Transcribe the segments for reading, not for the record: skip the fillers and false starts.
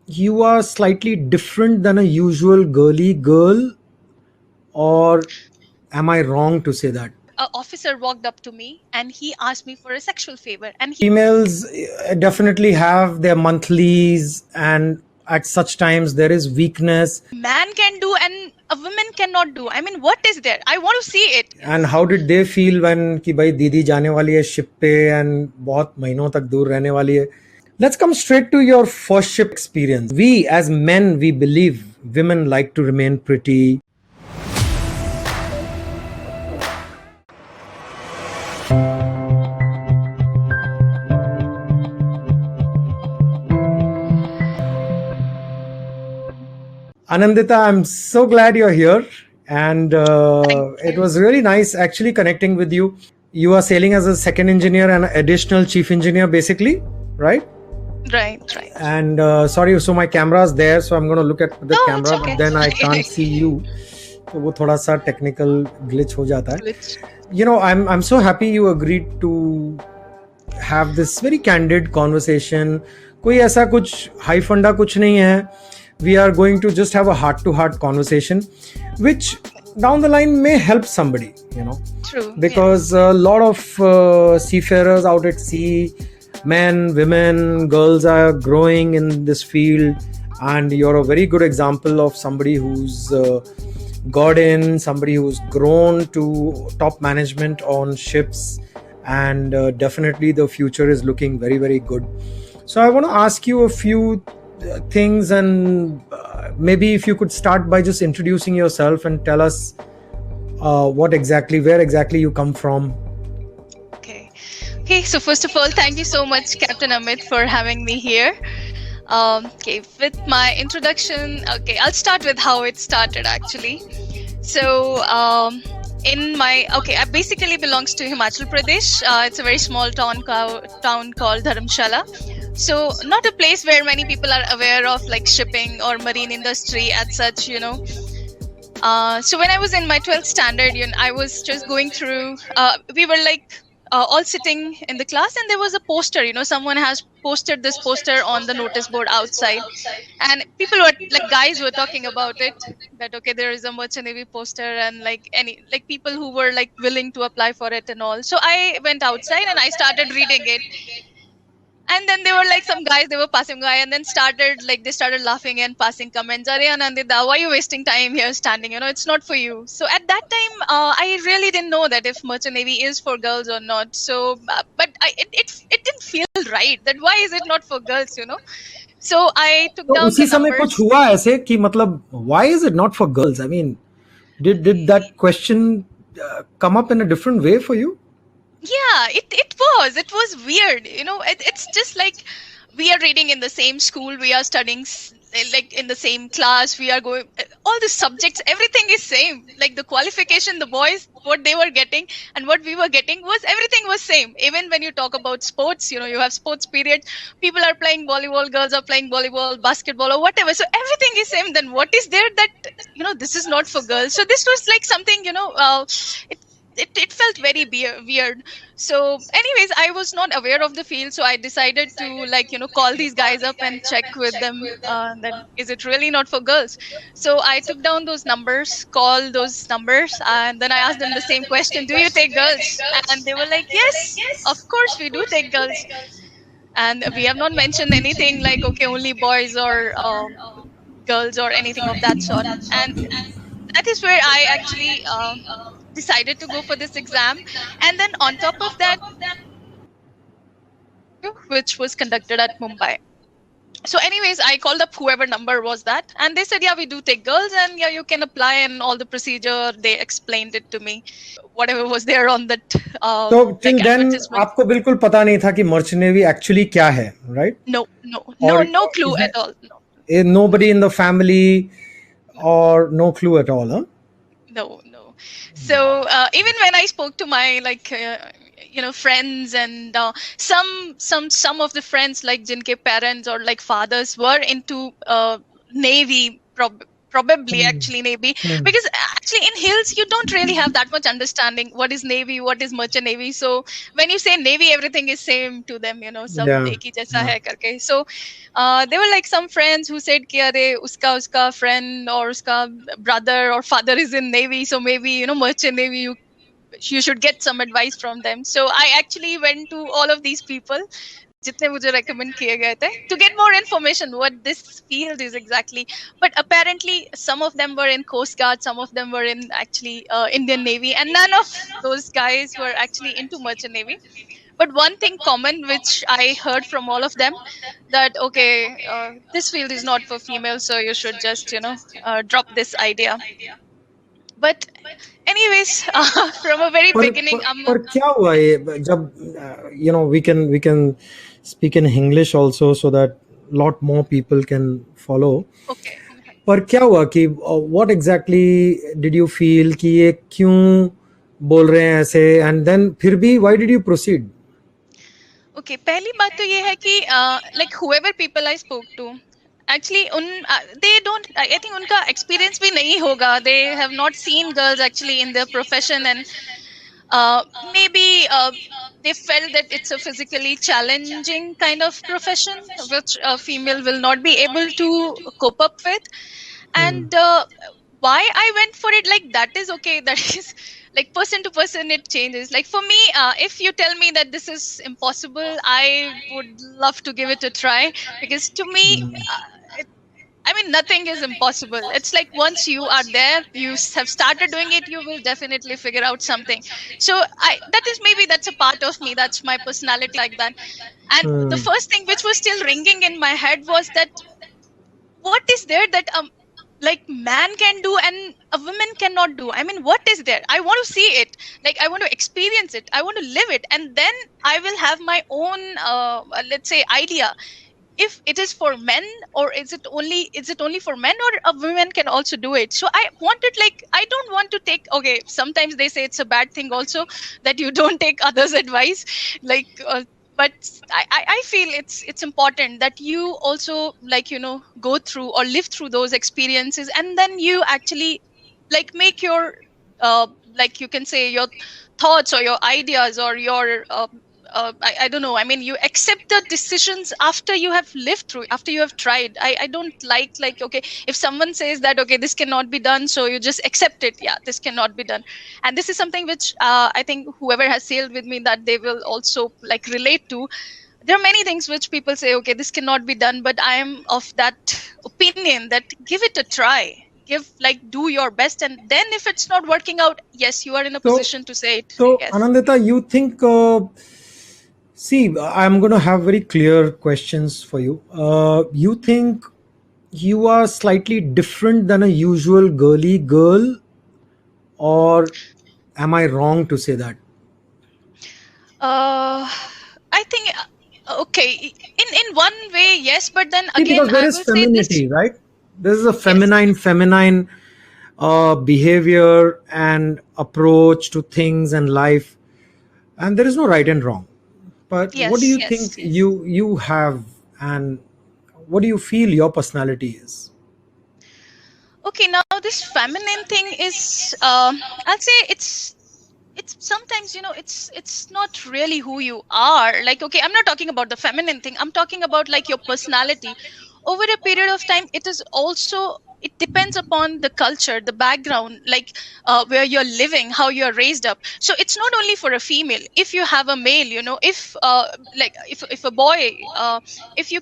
you are slightly different than a usual girly girl, or am I wrong to say that? A officer walked up to me and he asked me for a sexual favor, and Females definitely have their monthlies, and at such times there is weakness. man can do and a woman cannot do. I mean, what is there? I want to see it. And how did they feel when कि भाई दीदी जाने वाली है ship पे and बहुत महीनों तक दूर रहने वाली है? Let's come straight to your first ship experience. We as men, we believe women like to remain pretty. Anandita, I'm so glad you're here. And it was really nice actually connecting with you. You are sailing as a second engineer and additional chief engineer, basically, right? Right. And sorry, so my camera is there, so I'm going to look at the No, it's camera, okay. but then I can't see you. So वो थोड़ा सा technical glitch हो जाता है. Glitch. You know, I'm so happy you agreed to have this very candid conversation. कोई ऐसा कुछ high funda कुछ नहीं है. We are going to just have a heart-to-heart conversation, which down the line may help somebody, you know. True. Because a lot of seafarers out at sea, men, women, girls are growing in this field, and you're a very good example of somebody who's got in, somebody who's grown to top management on ships, and definitely the future is looking very, very good. So I want to ask you a few things, and maybe if you could start by just introducing yourself and tell us where exactly you come from. Okay. So first of all, thank you so much, Captain Amit, for having me here. Okay, with my introduction, I'll start with how it started actually. So, I basically belongs to Himachal Pradesh. It's a very small town called Dharamshala. So, not a place where many people are aware of like shipping or marine industry as such, you know. So when I was in my 12th standard, I was just going through, we were like all sitting in the class, and there was a poster, someone has posted this poster on the notice board outside, and people were like, guys were talking about it, that okay, there is a Merchant Navy poster, and like people who were like willing to apply for it and all. So I went outside and I started reading it. And then they were like some guys, they were passing by, and then they started laughing and passing comments. Are Anandita, why are you wasting time here standing? It's not for you. So at that time, I really didn't know that if Merchant Navy is for girls or not. So, it didn't feel right. That why is it not for girls? So I took down उसी the समय numbers. कुछ हुआ ऐसे कि मतलब why is it not for girls? I mean, did that question come up in a different way for you? Yeah, it was weird. It's just like we are reading in the same school, we are studying like in the same class, we are going all the subjects, everything is same. Like the qualification, the boys, what they were getting and what we were getting was everything was same. Even when you talk about sports, you have sports period, people are playing volleyball, girls are playing volleyball, basketball or whatever. So everything is same. Then what is there that this is not for girls? So this was like something it felt very weird. So anyways, I was not aware of the field, so I decided to call these guys up and check with them that is it really not for girls. So I took down those numbers, called those numbers, and then I asked them the same question, do you take girls? And they were like, yes, of course we do take girls. And we have not mentioned anything like okay, only boys or girls or anything of that sort. And that is where I actually decided to go for this exam. And then on top of that, which was conducted at Mumbai. So anyways, I called up whoever number was that, and they said, yeah, we do take girls, and yeah, you can apply, and all the procedure, they explained it to me, whatever was there on that. So till then, आपको बिल्कुल पता नहीं था कि Merchant Navy actually क्या है, right? No clue at all. Nobody in the family, or no clue at all, huh? No. So even when I spoke to my friends and some of the friends like jinke parents or like fathers were into Navy, probably actually Navy, because actually in hills you don't really have that much understanding what is navy, what is merchant navy. So when you say navy, everything is same to them, you know, सब Yeah. एक ही जैसा Yeah. है करके. So there were like some friends who said कि अरे उसका friend or उसका brother or father is in navy, so maybe, you know, merchant navy, you should get some advice from them. So I actually went to all of these people जितने मुझे recommend किए गए थे to get more information what this field is exactly. But apparently some of them were in Coast Guard, some of them were in actually Indian Navy, and none of those guys were actually into merchant navy. But one thing common which I heard from all of them, that okay, this field is not for females, so you should just, you know, drop this idea. But anyways, from a very beginning, पर क्या हुआ ये जब you know we can speak in English also so that lot more people can follow. okay. पर क्या हुआ कि what exactly did you feel कि ये क्यों बोल रहे हैं ऐसे, and then फिर भी why did you proceed? Okay, पहली बात तो ये है कि like whoever people I spoke to, actually they don't, I think उनका experience भी नहीं होगा. They have not seen girls actually in their profession, and maybe they felt that it's a physically challenging kind of profession which a female will not be able to cope up with. And why I went for it, like that is okay, that is like person to person it changes. Like for me, if you tell me that this is impossible, I would love to give it a try, because to me I mean, nothing is impossible. It's like once you are there, you have started doing it, you will definitely figure out something. So that's a part of me. That's my personality like that. And the first thing which was still ringing in my head was that what is there that like man can do and a woman cannot do? I mean, what is there? I want to see it. Like I want to experience it. I want to live it, and then I will have my own let's say idea, if it is for men, or is it only for men, or a woman can also do it. So I wanted, like, I don't want to take, okay, sometimes they say it's a bad thing also that you don't take others advice, like but I feel it's important that you also, like, you know, go through or live through those experiences, and then you actually like make your like you can say your thoughts or your ideas or your I don't know. I mean, you accept the decisions after you have lived through, after you have tried. I don't like, okay, if someone says that, okay, this cannot be done, so you just accept it. Yeah, this cannot be done. And this is something which I think whoever has sailed with me, that they will also like relate to. There are many things which people say, okay, this cannot be done, but I am of that opinion that give it a try. Do your best, and then if it's not working out, yes, you are in a position to say it. So Yes. Anandita, you think see, I'm going to have very clear questions for you. You think you are slightly different than a usual girly girl, or am I wrong to say that? I think okay, in one way, yes, but then See, again, because there I is will say this. femininity, right? There is a feminine behavior and approach to things and life, and there is no right and wrong. But what do Yes, you think you have, and what do you feel your personality is? okay. Now this feminine thing is, I'll say it's sometimes, you know, it's not really who you are. Like, okay, I'm not talking about the feminine thing. I'm talking about like your personality. Over a period of time, it is also, it depends upon the culture, the background, like where you're living, how you're raised up. So it's not only for a female. If you have a male, you know, if like if a boy, if you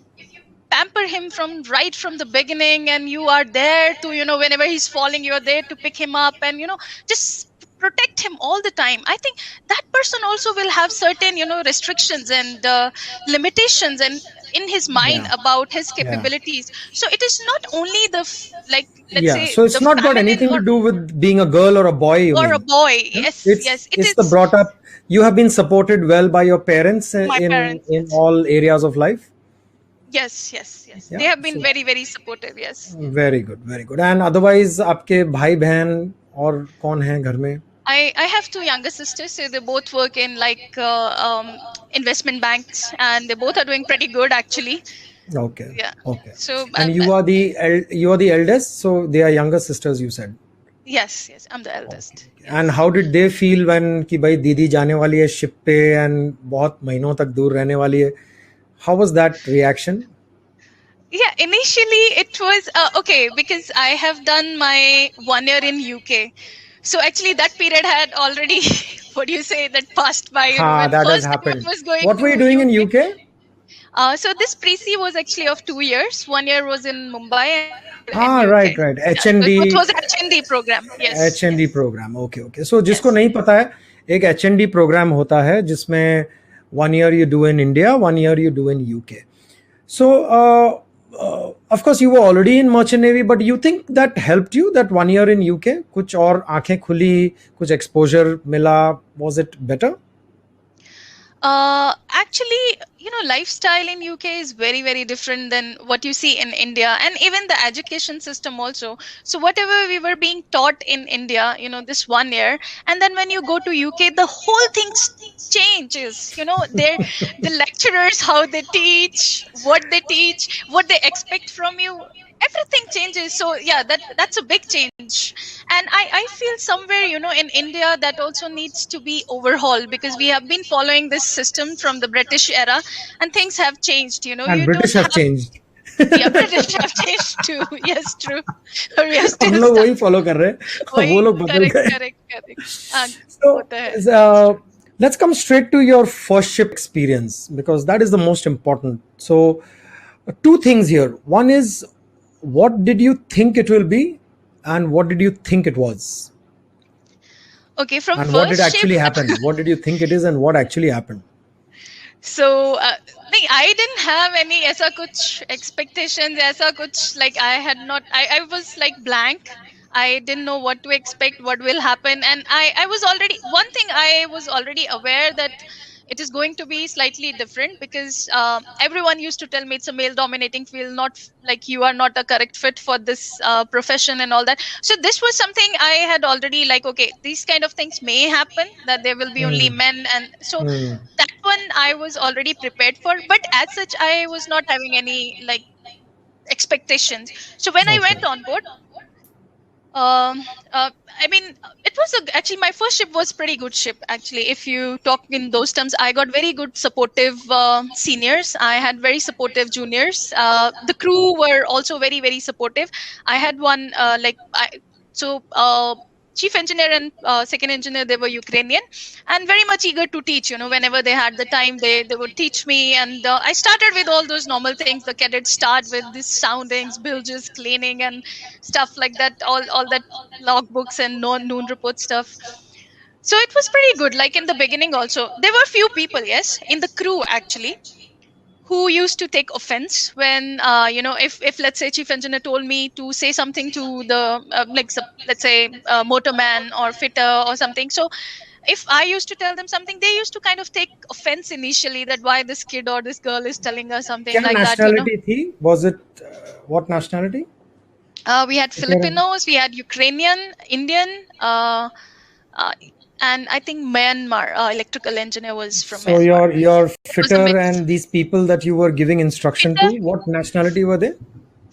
pamper him right from the beginning, and you are there to, you know, whenever he's falling, you're there to pick him up, and, you know, just protect him all the time, I think that person also will have certain, you know, restrictions and limitations and in his mind Yeah. about his Yeah. capabilities. So it is not only the like, let's Yeah. say, So it's the not got feminine anything to or do with being a girl or a boy, you a mean? boy. Yes, yes, it It's the is. brought up. You have been supported well by your parents My in parents, in yes. all areas of life. Yes, yes, yes, Yeah. they have been So very, very supportive. Yes. very good, very good. And otherwise, आपके भाई बहन और कौन है घर में? I have two younger sisters, so they both work in like investment banks, and they both are doing pretty good actually. Okay. Yeah. Okay. So And you are the eldest, so they are younger sisters, you said. Yes, yes, I'm the Okay. eldest. And Yes. how did they feel when कि भाई दीदी जाने वाली है ship पे and बहुत महीनों तक दूर रहने वाली है? How was that reaction? Yeah, initially it was okay because I have done my 1 year in UK. So actually that period had already what do you say that passed by, Ha, when that has first time happened. I was going What were you to doing in UK. UK? So this pre-C was actually of 2 years. 1 year was in Mumbai and 1 year in Ah, UK. right. Yeah, so it HND was HND program. Yes, HND yes, program. Okay, okay. So जिसको yes. नहीं पता है, एक HND program होता है जिसमें 1 year you do in India, 1 year you do in UK. So, of course, you were already in Merchant Navy, but you think that helped you that 1 year in UK? कुछ और आंखें खुली, कुछ exposure मिला, was it better? Actually, lifestyle in UK is very, very different than what you see in India, and even the education system also. So whatever we were being taught in India, this 1 year, and then when you go to UK, the whole thing changes. The lecturers, how they teach, what they expect from you. Everything changes. So yeah, that's a big change. And I feel somewhere, in India that also needs to be overhauled, because we have been following this system from the British era, and things have changed. And You British don't have have. changed. Yeah, British have changed too. Yes, true. We are हम still लोग stuck. वही follow कर रहे हैं, वो Why? लोग बदल Correct, गए. correct, correct. हाँ, So, होता है. let's come straight to your first ship experience because that is the most important. So, two things here. One is, what did you think it will be, and what did you think it was, Okay, from and what did first ship. actually happen? What did you think it is, and what actually happened? So, नहीं, I didn't have any ऐसा कुछ expectations, ऐसा कुछ, like I had not. I was like blank. I didn't know what to expect, what will happen, and I was already, one thing I was already aware that it is going to be slightly different, because everyone used to tell me it's a male dominating field, not like you are not a correct fit for this profession and all that. So this was something I had already, like, okay, these kind of things may happen, that there will be only Hmm. men, and so Hmm. that one I was already prepared for, but as such I was not having any like expectations. So when I Okay. went on board, um I mean, it was actually my first ship was pretty good ship. Actually, if you talk in those terms, I got very good supportive seniors, I had very supportive juniors, the crew were also very, very supportive. I had one chief engineer and second engineer, they were Ukrainian, and very much eager to teach. Whenever they had the time, they would teach me, and I started with all those normal things. The cadets start with these soundings, bilges, cleaning, and stuff like that, all that logbooks and noon report stuff. So it was pretty good. Like in the beginning also, there were few people, yes, in the crew actually, who used to take offense when if let's say chief engineer told me to say something to the let's say motorman or fitter or something. So if I used to tell them something, they used to kind of take offense initially, that why this kid or this girl is telling us something क्या like that. nationality थी? Was it what nationality? We had Filipinos, we had Ukrainian, Indian, uh, and I think Myanmar. Electrical engineer was from So Myanmar. your It was a fitter mix. and these people that you were giving instruction to, Fitter, what nationality were they?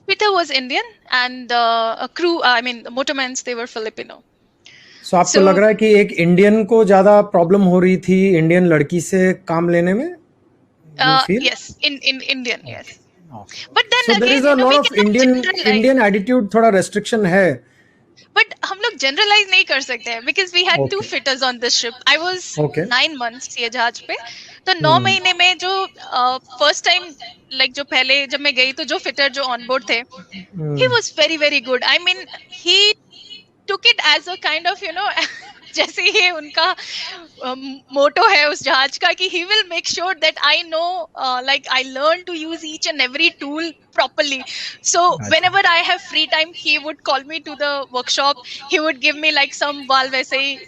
Fitter was Indian, and a crew. I mean, the motormans, they were Filipino. So आपको लग So रहा है कि एक Indian को ज्यादा problem हो रही थी इंडियन लड़की से काम लेने में? You feel? yes, in Indian, Okay. yes. Okay. But Okay. So then there again, is a lot we of cannot generalize. Indian attitude थोड़ा restriction है. But हम लोग generalize नहीं कर सकते हैं, because we had two Okay. fitters on this ship. I was Okay. 9 months ये जहाज पे, तो 9 महीने में जो first time, like जो पहले जब मैं गई, तो जो fitter जो on board थे, he Hmm. was very, very good. I mean, he took it as a kind of जैसे ये उनका मोटो है उस जहाज का, कि he will make sure that I know, like I learn to use each and every tool properly. So अच्छा. whenever I have free time, he would call me to the workshop. He would give me like some valve वैसे ही,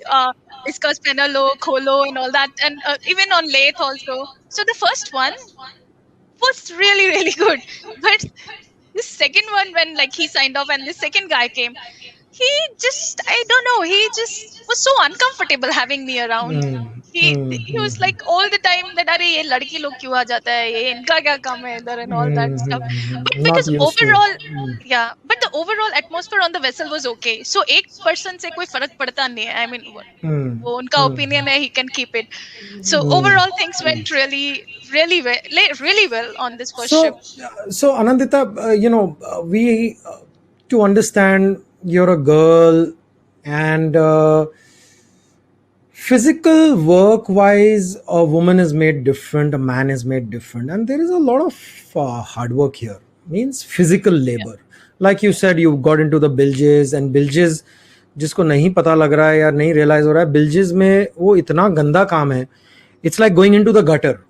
इसका spinner लो, खोलो, and all that, and even on lathe also. So the first one was really, really good, but the second one, when like he signed off and the second guy came, he just, I don't know, he just was so uncomfortable having me around. Hmm. He was like all the time that अरे ये लड़की लोग क्यों आ जाता है, ये इनका क्या काम है इधर, and all that stuff. But Not because used to. overall, yeah, but the overall atmosphere on the vessel was okay. So एक person से कोई फर्क पड़ता नहीं है. I mean, वो उनका opinion है, he can keep it. So overall things went really well on this first ship. So Anandita, we to understand you're a girl and physical work wise a woman is made different, a man is made different, and there is a lot of hard work here, means physical labor. Like you said, you got into the bilges, and bilges जिसको नहीं पता लग रहा है या नहीं realise हो रहा है, bilges में वो इतना गंदा काम है. It's like going into the gutter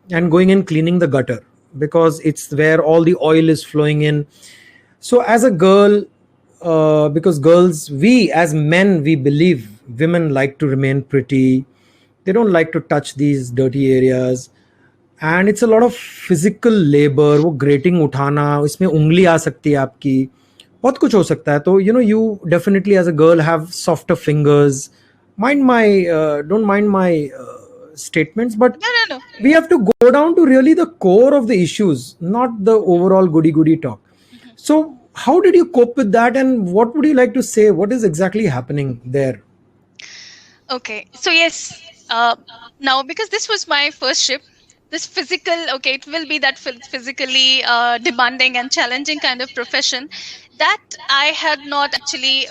and going and cleaning the gutter, because it's where all the oil is flowing in. So as a girl, because girls, we as men, we believe women like to remain pretty, they don't like to touch these dirty areas, and it's a lot of physical labor. वो grating उठाना, इसमें उंगली आ सकती है आपकी, बहुत कुछ हो सकता है. तो you definitely as a girl have softer fingers. Don't mind my statements, but No. we have to go down to really the core of the issues, not the overall goody talk. So how did you cope with that, and what would you like to say? What is exactly happening there? Okay, so yes, now because this was my first ship, this physical, okay, it will be that physically demanding and challenging kind of profession that I had not actually,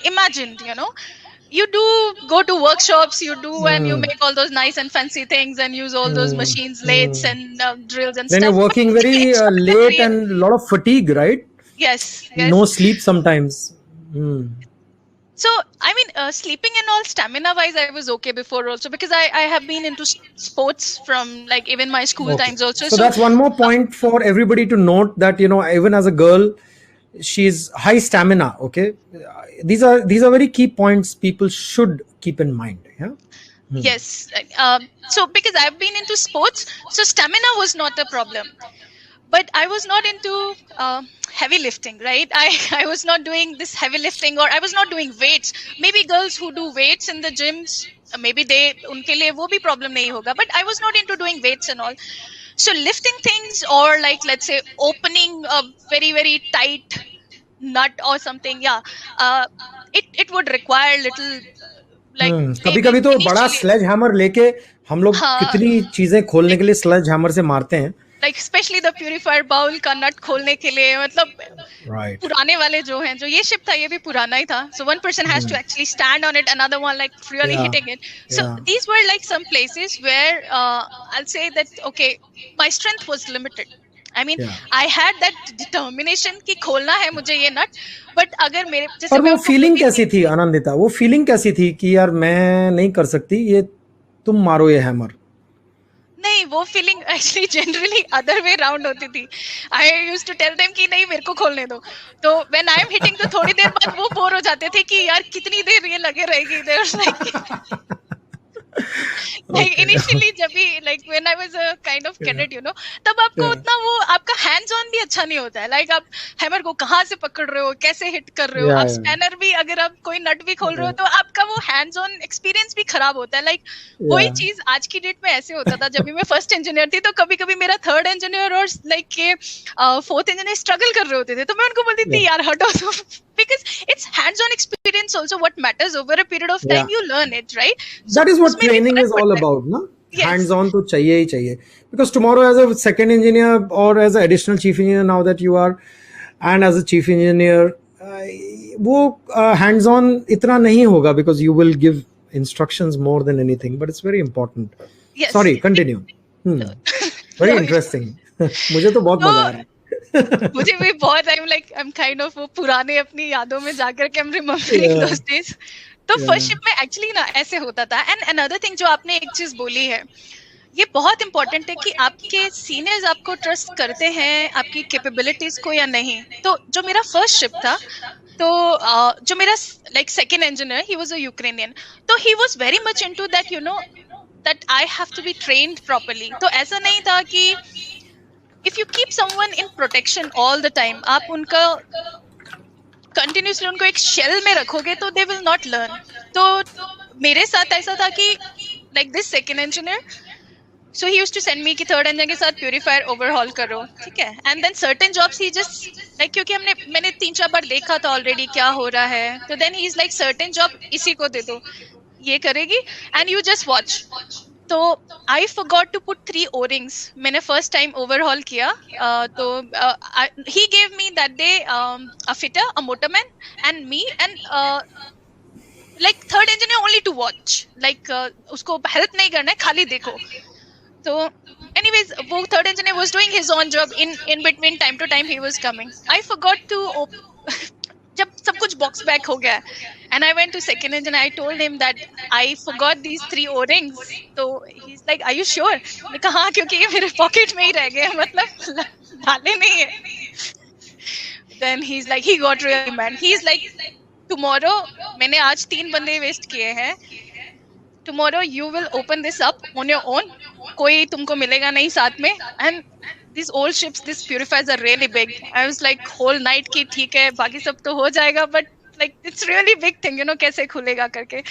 imagined, You do go to workshops, you do, and you make all those nice and fancy things and use all those machines, lathes and drills and Then stuff. you're working very late and a lot of fatigue, right? Yes. No sleep sometimes. So, I mean, sleeping and all, stamina-wise, I was okay before also, because I have been into sports from like even my school times also. So that's one more point for everybody to note, that even as a girl, she's high stamina. Okay, these are very key points people should keep in mind. Yeah. Yes. So because I've been into sports, so stamina was not a problem. But I was not into heavy lifting, right? I was not doing this heavy lifting, or I was not doing weights. Maybe girls who do weights in the gyms, maybe unke liye wo bhi problem nahi hoga. But I was not into doing weights and all. So lifting things, or like let's say opening a very very tight nut or something, it would require little like. कभी-कभी तो बड़ा sledge hammer लेके हम लोग कितनी चीजें खोलने के लिए स्लेज हैमर से मारते हैं. Like especially the purifier bowl का नट खोलने के लिए, मतलब पुराने वाले जो हैं, जो ये शिप था ये भी पुराना ही था. So one person has to actually stand on it, another one like really hitting it. So these were like some places where I'll say that okay, my strength was limited. I mean, I had that determination कि खोलना है मुझे ये नट, but अगर मेरे जैसे पर वो फीलिंग कैसी थी आनंदिता, वो फीलिंग कैसी थी कि यार मैं नहीं कर सकती, ये तुम मारो ये हैमर? नहीं, वो feeling actually generally other way round होती थी. I used to tell them कि नहीं मेरे को खोलने दो. तो व्हेन आई एम हिटिंग तो थोड़ी देर बाद वो बोर हो जाते थे कि यार कितनी देर ये लगे रहेगी इधर. Like initially जब भी like when I was a kind of cadet, तब आपको उतना वो आपका hands on भी अच्छा नहीं होता है. Like आप हैमर को कहाँ से पकड़ रहे हो, कैसे हिट कर रहे हो, आप स्पैनर भी अगर आप कोई नट भी खोल रहे हो तो आपका वो hands on experience भी खराब होता है. Like वही चीज आज की डेट में ऐसे होता था. जब भी मैं फर्स्ट इंजीनियर थी तो कभी कभी मेरा थर्ड इंजीनियर और लाइक के फोर्थ इंजीनियर स्ट्रगल कर रहे होते थे, तो मैं उनको बोलती थी यार हटो. Because it's hands-on experience also what matters. Over a period of time you learn it, right? So that is what training is all about, no? Yes. Hands-on to chahiye hi chahiye. Because tomorrow as a second engineer or as an additional chief engineer now that you are, and as a chief engineer, wo hands-on itna nahi hoga, because you will give instructions more than anything, but it's very important. Yes. Sorry, continue. Very interesting. मुझे तो बहुत मजा आ रहा है. मुझे भी बहुत I'm kind of वो पुराने अपनी यादों में जाकर के I'm remembering those days. तो फर्स्ट शिप में एक्चुअली ना ऐसे होता था. एंड अनदर थिंग जो आपने एक चीज बोली है, ये बहुत इंपॉर्टेंट है कि आपके सीनियर्स आपको ट्रस्ट करते हैं आपकी कैपेबिलिटीज को या नहीं. तो जो मेरा फर्स्ट शिप था, तो जो मेरा like second engineer, he was a Ukrainian, तो he was very much into that that I have to be trained properly. तो ऐसा नहीं था कि if you keep someone in protection all the time, आप उनका continuously उनको एक shell में रखोगे तो they will not learn. तो मेरे साथ ऐसा था कि like this second engineer, So he used to send me कि थर्ड इंजन के साथ प्यूरीफायर ओवरहॉल करो, ठीक है. एंड देन सर्टेन जॉब्स ही जस्ट लाइक, क्योंकि मैंने 3-4 बार देखा था ऑलरेडी क्या हो रहा है, तो then he is like certain job इसी को दे दो, ये करेगी एंड यू जस्ट वॉच. तो I forgot to put 3 O-rings. मैंने फर्स्ट टाइम ओवरहॉल किया. तो he gave me that day a fitter, a motorman, and me, and like third engineer only to watch, like उसको help नहीं करना है, खाली देखो. तो anyways, वो third engineer was doing his own job. In between, time to time he was coming. I forgot to जब सब कुछ box back हो गया, and I went to second engineer. I told him that I forgot these 3 O-rings. तो he's like, are you sure? मैं कहा हाँ, क्योंकि ये मेरे pocket में ही रह गए, मतलब डाले नहीं है. Then he's like, he got really mad. He's like, tomorrow, मैंने आज 3 बंदे वेस्ट किए हैं. Tomorrow you will open this up on your own. कोई तुमको मिलेगा नहीं साथ में. And these old ships, these purifiers are really big. I was like whole night की ठीक है, बाकी सब तो हो जाएगा, but like it's really big thing, you know, कैसे खुलेगा करके.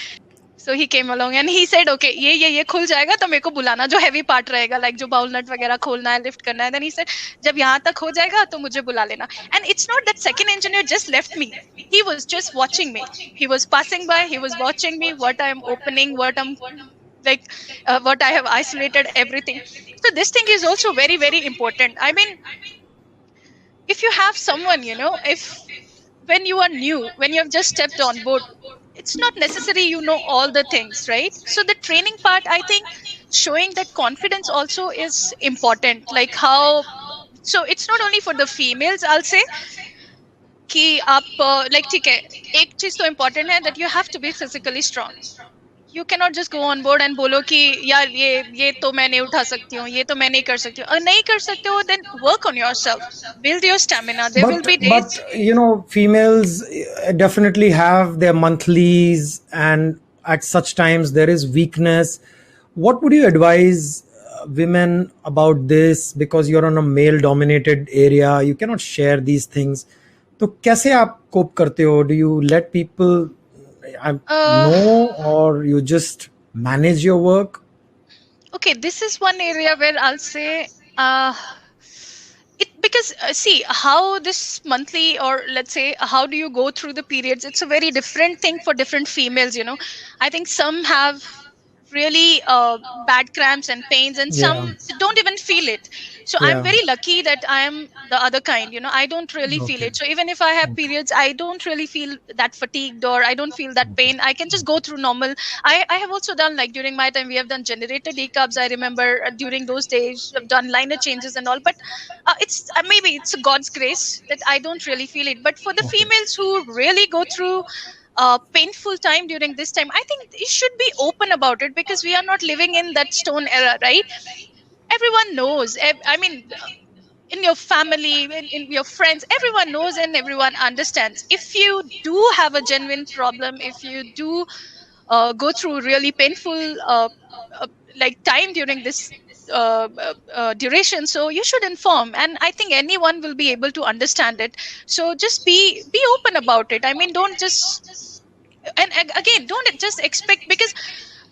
So he came along and he said, okay, ये खुल जाएगा तो मेरे को बुलाना, जो heavy part रहेगा, like जो बाउल नट वगैरह खोलना है, लिफ्ट करना है. Then he said, जब यहाँ तक हो जाएगा तो मुझे बुला लेना. And it's not that second engineer just left me. He was just watching me. He was passing by. He was watching me, what I am opening, what I'm like, what I have isolated, everything. So this thing is also very, very important. I mean, if you have someone, you know, if when you are new, when you have just stepped on board, it's not necessary you know all the things, right? So the training part, I think, showing that confidence also is important. Like how, so it's not only for the females, I'll say, कि आप like ठीक है, एक चीज तो important है, that you have to be physically strong. You cannot just go on board and बोलो कि यार ये तो मैं नहीं उठा सकती हूँ, ये तो मैं नहीं कर सकती हूँ. अगर नहीं कर सकते हो, then work on yourself, build your stamina. There will be days. But you know, females definitely have their monthlies, and at such times there is weakness. What would you advise women about this? Because you're on a male dominated area, you cannot share these things. तो कैसे आप cope करते हो? Do you let people know, or you just manage your work? Okay, this is one area where I'll say it, because see how this monthly, or let's say how do you go through the periods, it's a very different thing for different females, you know. I think some have really bad cramps and pains, and Yeah. some don't even feel it. So I'm Yeah. very lucky that I am the other kind, you know. I don't really feel Okay. it. So even if I have periods, I don't really feel that fatigued, or I don't feel that pain. I can just go through normal. I have also done, like during my time, we have done generator decubs. I remember during those days I've done liner changes and all, but it's maybe it's God's grace that I don't really feel it. But for the Okay. females who really go through painful time during this time, I think you should be open about it, because we are not living in that stone era, right? Everyone knows. I mean, in your family, in your friends, everyone knows and everyone understands. If you do have a genuine problem, if you do go through really painful like time during this duration, so you should inform, and I think anyone will be able to understand it. So just be open about it. I mean, don't just, and again, don't just expect, because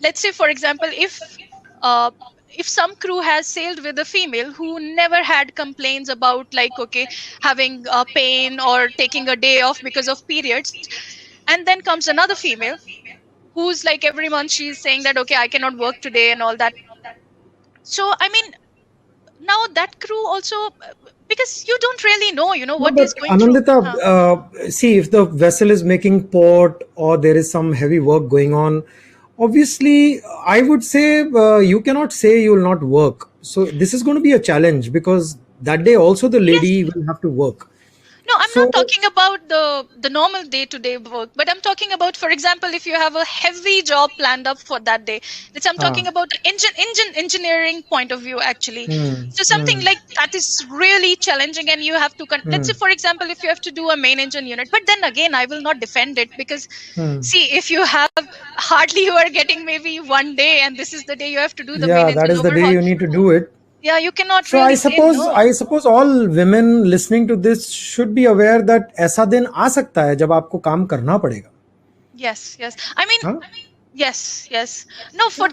let's say, for example, if some crew has sailed with a female who never had complaints about, like, okay, having pain or taking a day off because of periods, and then comes another female who's like every month she's saying that, okay, I cannot work today and all that. So I mean, now that crew also, because you don't really know, you know, No, what but is going through. Anandita, see, if the vessel is making port or there is some heavy work going on, obviously, I would say you cannot say you will not work. So this is going to be a challenge, because that day also the lady will have to work. No, I'm So not talking about the normal day-to-day work, but I'm talking about, for example, if you have a heavy job planned up for that day. I'm talking about engine engineering point of view, actually. So something like that is really challenging, and you have to let's say, for example, if you have to do a main engine unit, but then again, I will not defend it, because see, if you have hardly, you are getting maybe one day, and this is the day you have to do the main yeah, engine that is the day overhaul. you need to do it. Yeah, you cannot So really say no. I suppose all women listening to this should be aware that ऐसा दिन आ सकता है जब आपको काम करना पड़ेगा. Yes. I mean, हाँ? yes. No, for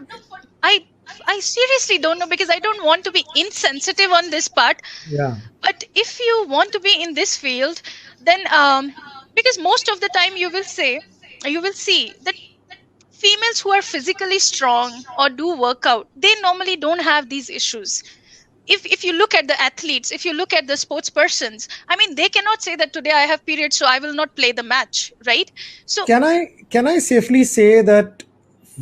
I seriously don't know, because I don't want to be insensitive on this part. Yeah. But if you want to be in this field, then because most of the time you will see that females who are physically strong or do workout, they normally don't have these issues. If you look at the athletes, if you look at the sports persons, I mean, they cannot say that today I have period, so I will not play the match, right? So Can I safely say that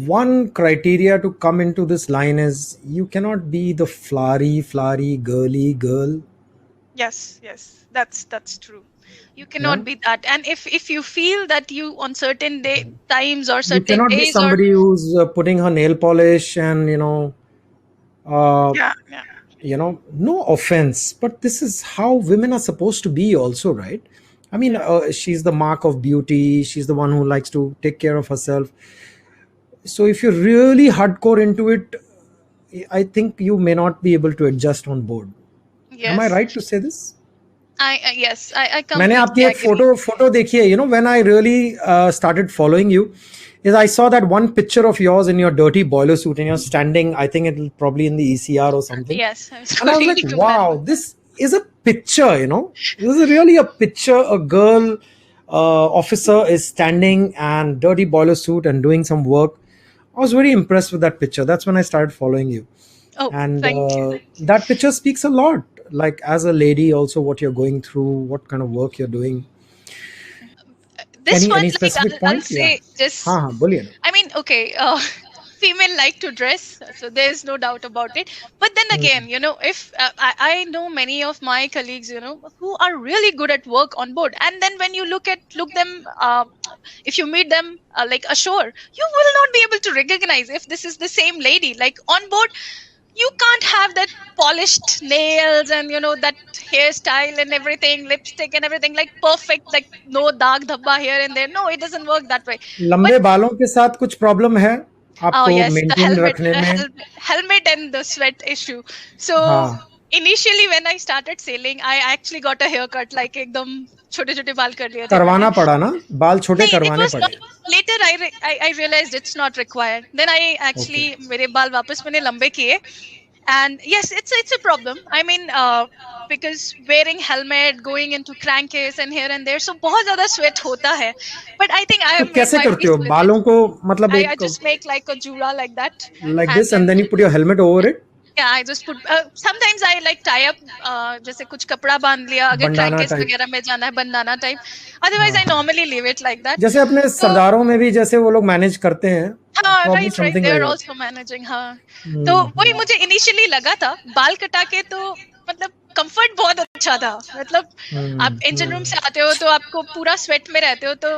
one criteria to come into this line is you cannot be the flowery, girly girl. yes, that's true. You Yeah. cannot be that. And if you feel that you on certain times or You certain cannot be days or somebody who's putting her nail polish and uh, yeah. no offense, but this is how women are supposed to be also, right? I mean, Yeah. she's the mark of beauty. She's the one who likes to take care of herself. So if you're really hardcore into it, I think you may not be able to adjust on board. Am I Yes. right to say this? Yes, I मैंने आपकी completely एक agree. Photo देखी है, when I really started following you, is I saw that one picture of yours in your dirty boiler suit and you're standing, I think it'll probably in the ECR or something. Yes, I'm And I was sorry like, to wow, remember. this is a picture, This is really a picture. A girl officer is standing and dirty boiler suit and doing some work. I was very impressed with that picture. That's when I started following you. Oh, And thank you. that picture speaks a lot. Like, as a lady, also what you're going through, what kind of work you're doing. This one, Any like specific I'll point? Yeah. say, just हाँ बोलिए ना. I mean, okay, female like to dress, so there's no doubt about it. But then again, if I know many of my colleagues, who are really good at work on board, and then when you look them, if you meet them like ashore, you will not be able to recognize if this is the same lady. Like on board, you can't have that polished nails and that hairstyle and everything, lipstick and everything like perfect, like no dag dhabba here and there. No, it doesn't work that way. But लंबे बालों के साथ कुछ problem है oh आपको yes, the maintain रखने में? helmet and the sweat issue. So हाँ. initially when I started sailing, I actually got a haircut, like एकदम छोटे छोटे बाल कर लिए थे करवाना मैंने. पड़ा ना, बाल छोटे नहीं, it करवाने was not. पड़े. Later I realized it's not required. Then I actually Okay. मेरे बाल वापस मैंने लंबे किए. And yes, it's a problem. I mean, because wearing helmet, going into crankcase and here and there, so बहुत ज़्यादा sweat होता है. But I think I तो have made कैसे my करते peace हो with it. बालों को, मतलब I एक just make like a jura like that, like and this and then then you put your helmet over it? yeah, I just put. Sometimes I like tie up, जैसे कुछ कपड़ा बांध लिया अगर बंडाना crankcase टाइप. वगैरह में जाना है, बंदाना type. Otherwise, I हाँ. normally leave it like that. जैसे अपने So सरदारों में भी जैसे वो लोग मैनेज करते हैं, हाँ, probably right, something they like are that. also managing. हाँ, तो वही हम्म. मुझे initially लगा था, बाल कटा के तो मतलब कंफर्ट बहुत अच्छा था. मतलब आप इंजन रूम से आते हो तो आपको पूरा स्वेट में रहते हो, तो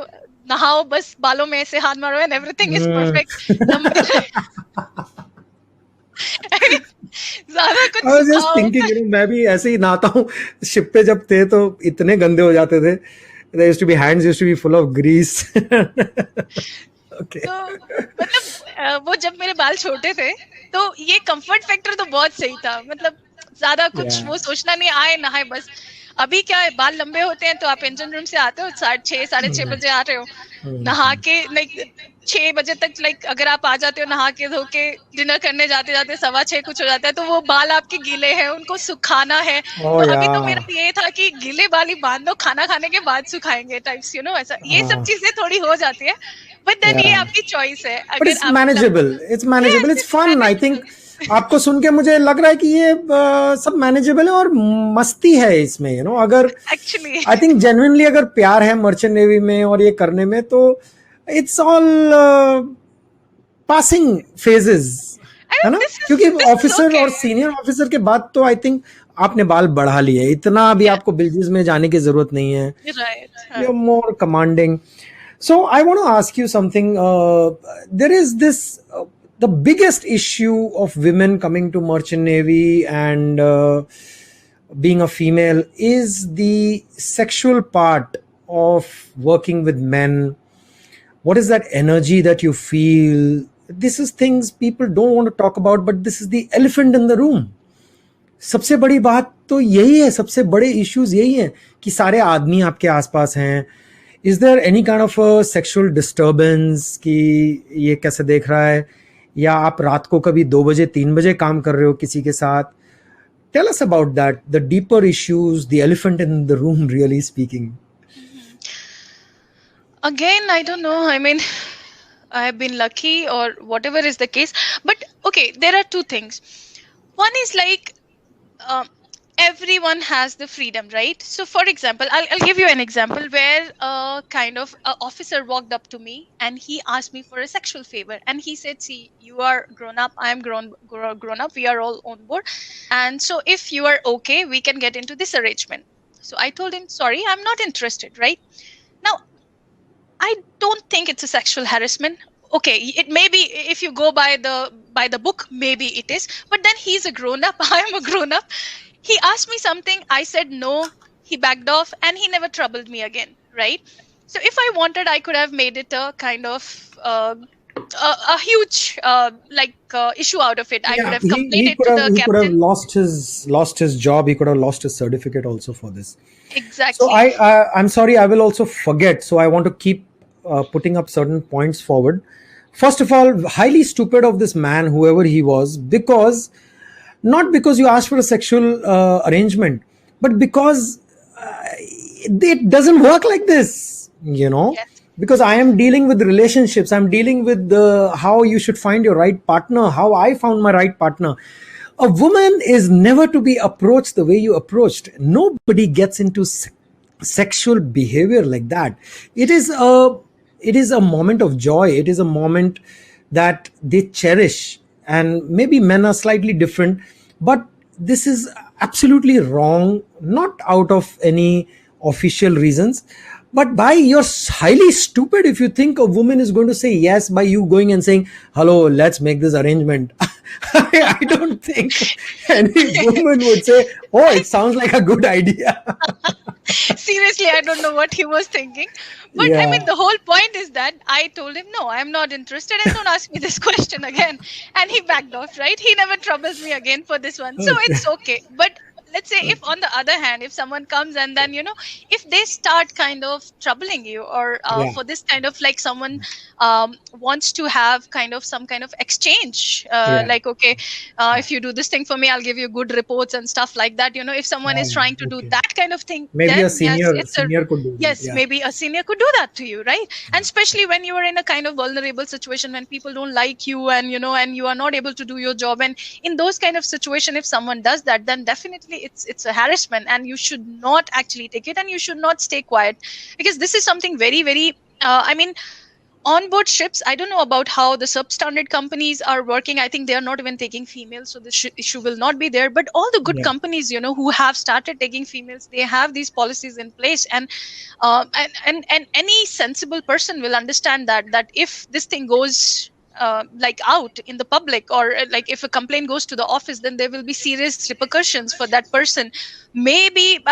नहाओ बस, बालों में ऐसे हाथ मारो and everything is perfect. लंबे ज्यादा कुछ I was just सुखाओ. thinking, मैं भी ऐसे ही नहाता हूँ. शिप पे जब थे तो इतने गंदे हो जाते थे. There used to be hands used to be full of grease. Okay. तो मतलब वो जब मेरे बाल छोटे थे तो ये कंफर्ट फैक्टर तो बहुत सही था. मतलब ज्यादा कुछ Yeah. वो सोचना नहीं, आए नहाए बस. अभी क्या है, बाल लंबे होते हैं तो आप इंजन रूम से आते हो 6:30 6:30 बजे आ रहे हो, नहा के लाइक 6 बजे तक, लाइक अगर आप आ जाते हो नहा के धो के, डिनर करने जाते जाते 6:15 कुछ हो जाता है, तो वो बाल आपके गीले हैं, उनको सुखाना है. Oh तो अभी तो yeah. मेरा ये था कि गीले बाल ही बांध दो, खाना खाने के बाद सुखाएंगे टाइप्स, ऐसा. ये सब हाँ. चीजें थोड़ी हो जाती है. बट देन ये Yeah. आपकी चॉइस है. But अगर it's आप manageable. It's manageable. Yes, It's it's fun. I think आपको सुन के मुझे लग रहा है कि ये सब मैनेजेबल है और मस्ती है इसमें, अगर actually आई थिंक जेन्युइनली अगर प्यार है मर्चेंट नेवी में और ये करने में, तो it's all passing phases, I है mean, ना? this is क्योंकि ऑफिसर okay. और सीनियर ऑफिसर के बाद तो आई थिंक आपने बाल बढ़ा लिए, इतना अभी Yeah. आपको बिल्डिंग्स में जाने की जरूरत नहीं है. Right. You're more commanding. So I want to ask you something. There is this the biggest issue of women coming to merchant navy and being a female is the sexual part of working with men. What is that energy that you feel? This is things people don't want to talk about, but this is the elephant in the room. सबसे बड़ी बात तो यही है, सबसे बड़े issues यही हैं कि सारे आदमी आपके आसपास हैं. Is there any kind of a sexual disturbance कि ये कैसे देख रहा है, या आप रात को कभी 2 बजे 3 बजे काम कर रहे हो किसी के साथ. Tell us about that, the deeper issues, the elephant in the room, really speaking. Again, I don't know. I mean, I have been lucky or whatever is the case. But okay, there are two things. One is like everyone has the freedom, right? So, for example, I'll give you an example where kind of a officer walked up to me and he asked me for a sexual favor. And he said, see, you are grown up, I am grown up, we are all on board. And so, if you are okay, we can get into this arrangement. So, I told him, sorry, I'm not interested, right? Now, I don't think it's a sexual harassment. Okay, it may be if you go by the book, maybe it is. But then he's a grown up. I am a grown up. He asked me something. I said no. He backed off, and he never troubled me again. Right. So if I wanted, I could have made it a kind of a huge issue out of it. I could have complained it to the he could have captain. lost his job. He could have lost his certificate also for this. Exactly. So I'm sorry, I will also forget. So I want to keep putting up certain points forward. First of all, highly stupid of this man, whoever he was, because not because you asked for a sexual arrangement, but because it doesn't work like this, Yes. because I am dealing with relationships. I'm dealing with how you should find your right partner, how I found my right partner. A woman is never to be approached the way you approached. Nobody gets into sexual behavior like that. It is a moment of joy. It is a moment that they cherish. And maybe men are slightly different, but this is absolutely wrong, not out of any official reasons, but by you're highly stupid if you think a woman is going to say yes by you going and saying, hello, let's make this arrangement. I don't think any woman would say, oh, it sounds like a good idea. Seriously, I don't know what he was thinking. But I mean, Yeah. the whole point is that I told him, no, I'm not interested and don't ask me this question again. And he backed off, right? He never troubles me again for this one. So Okay. it's okay. But let's say if on the other hand, if someone comes and then, if they start kind of troubling you or Yeah. for this kind of like someone wants to have kind of some kind of exchange, Yeah. like, okay, if you do this thing for me, I'll give you good reports and stuff like that. If someone is trying to do Okay. that kind of thing, Maybe a then yes, senior it's a senior could do that. yes, Yeah. maybe a senior could do that to you, right? And especially when you are in a kind of vulnerable situation when people don't like you and and you are not able to do your job, and in those kind of situation, if someone does that, then definitely it's a harassment, and you should not actually take it, and you should not stay quiet, because this is something very, very I mean, onboard ships, I don't know about how the substandard companies are working. I think they are not even taking females, so this issue will not be there. But all the good Yeah. companies, who have started taking females, they have these policies in place. And any sensible person will understand that if this thing goes like out in the public, or like if a complaint goes to the office, then there will be serious repercussions for that person. Maybe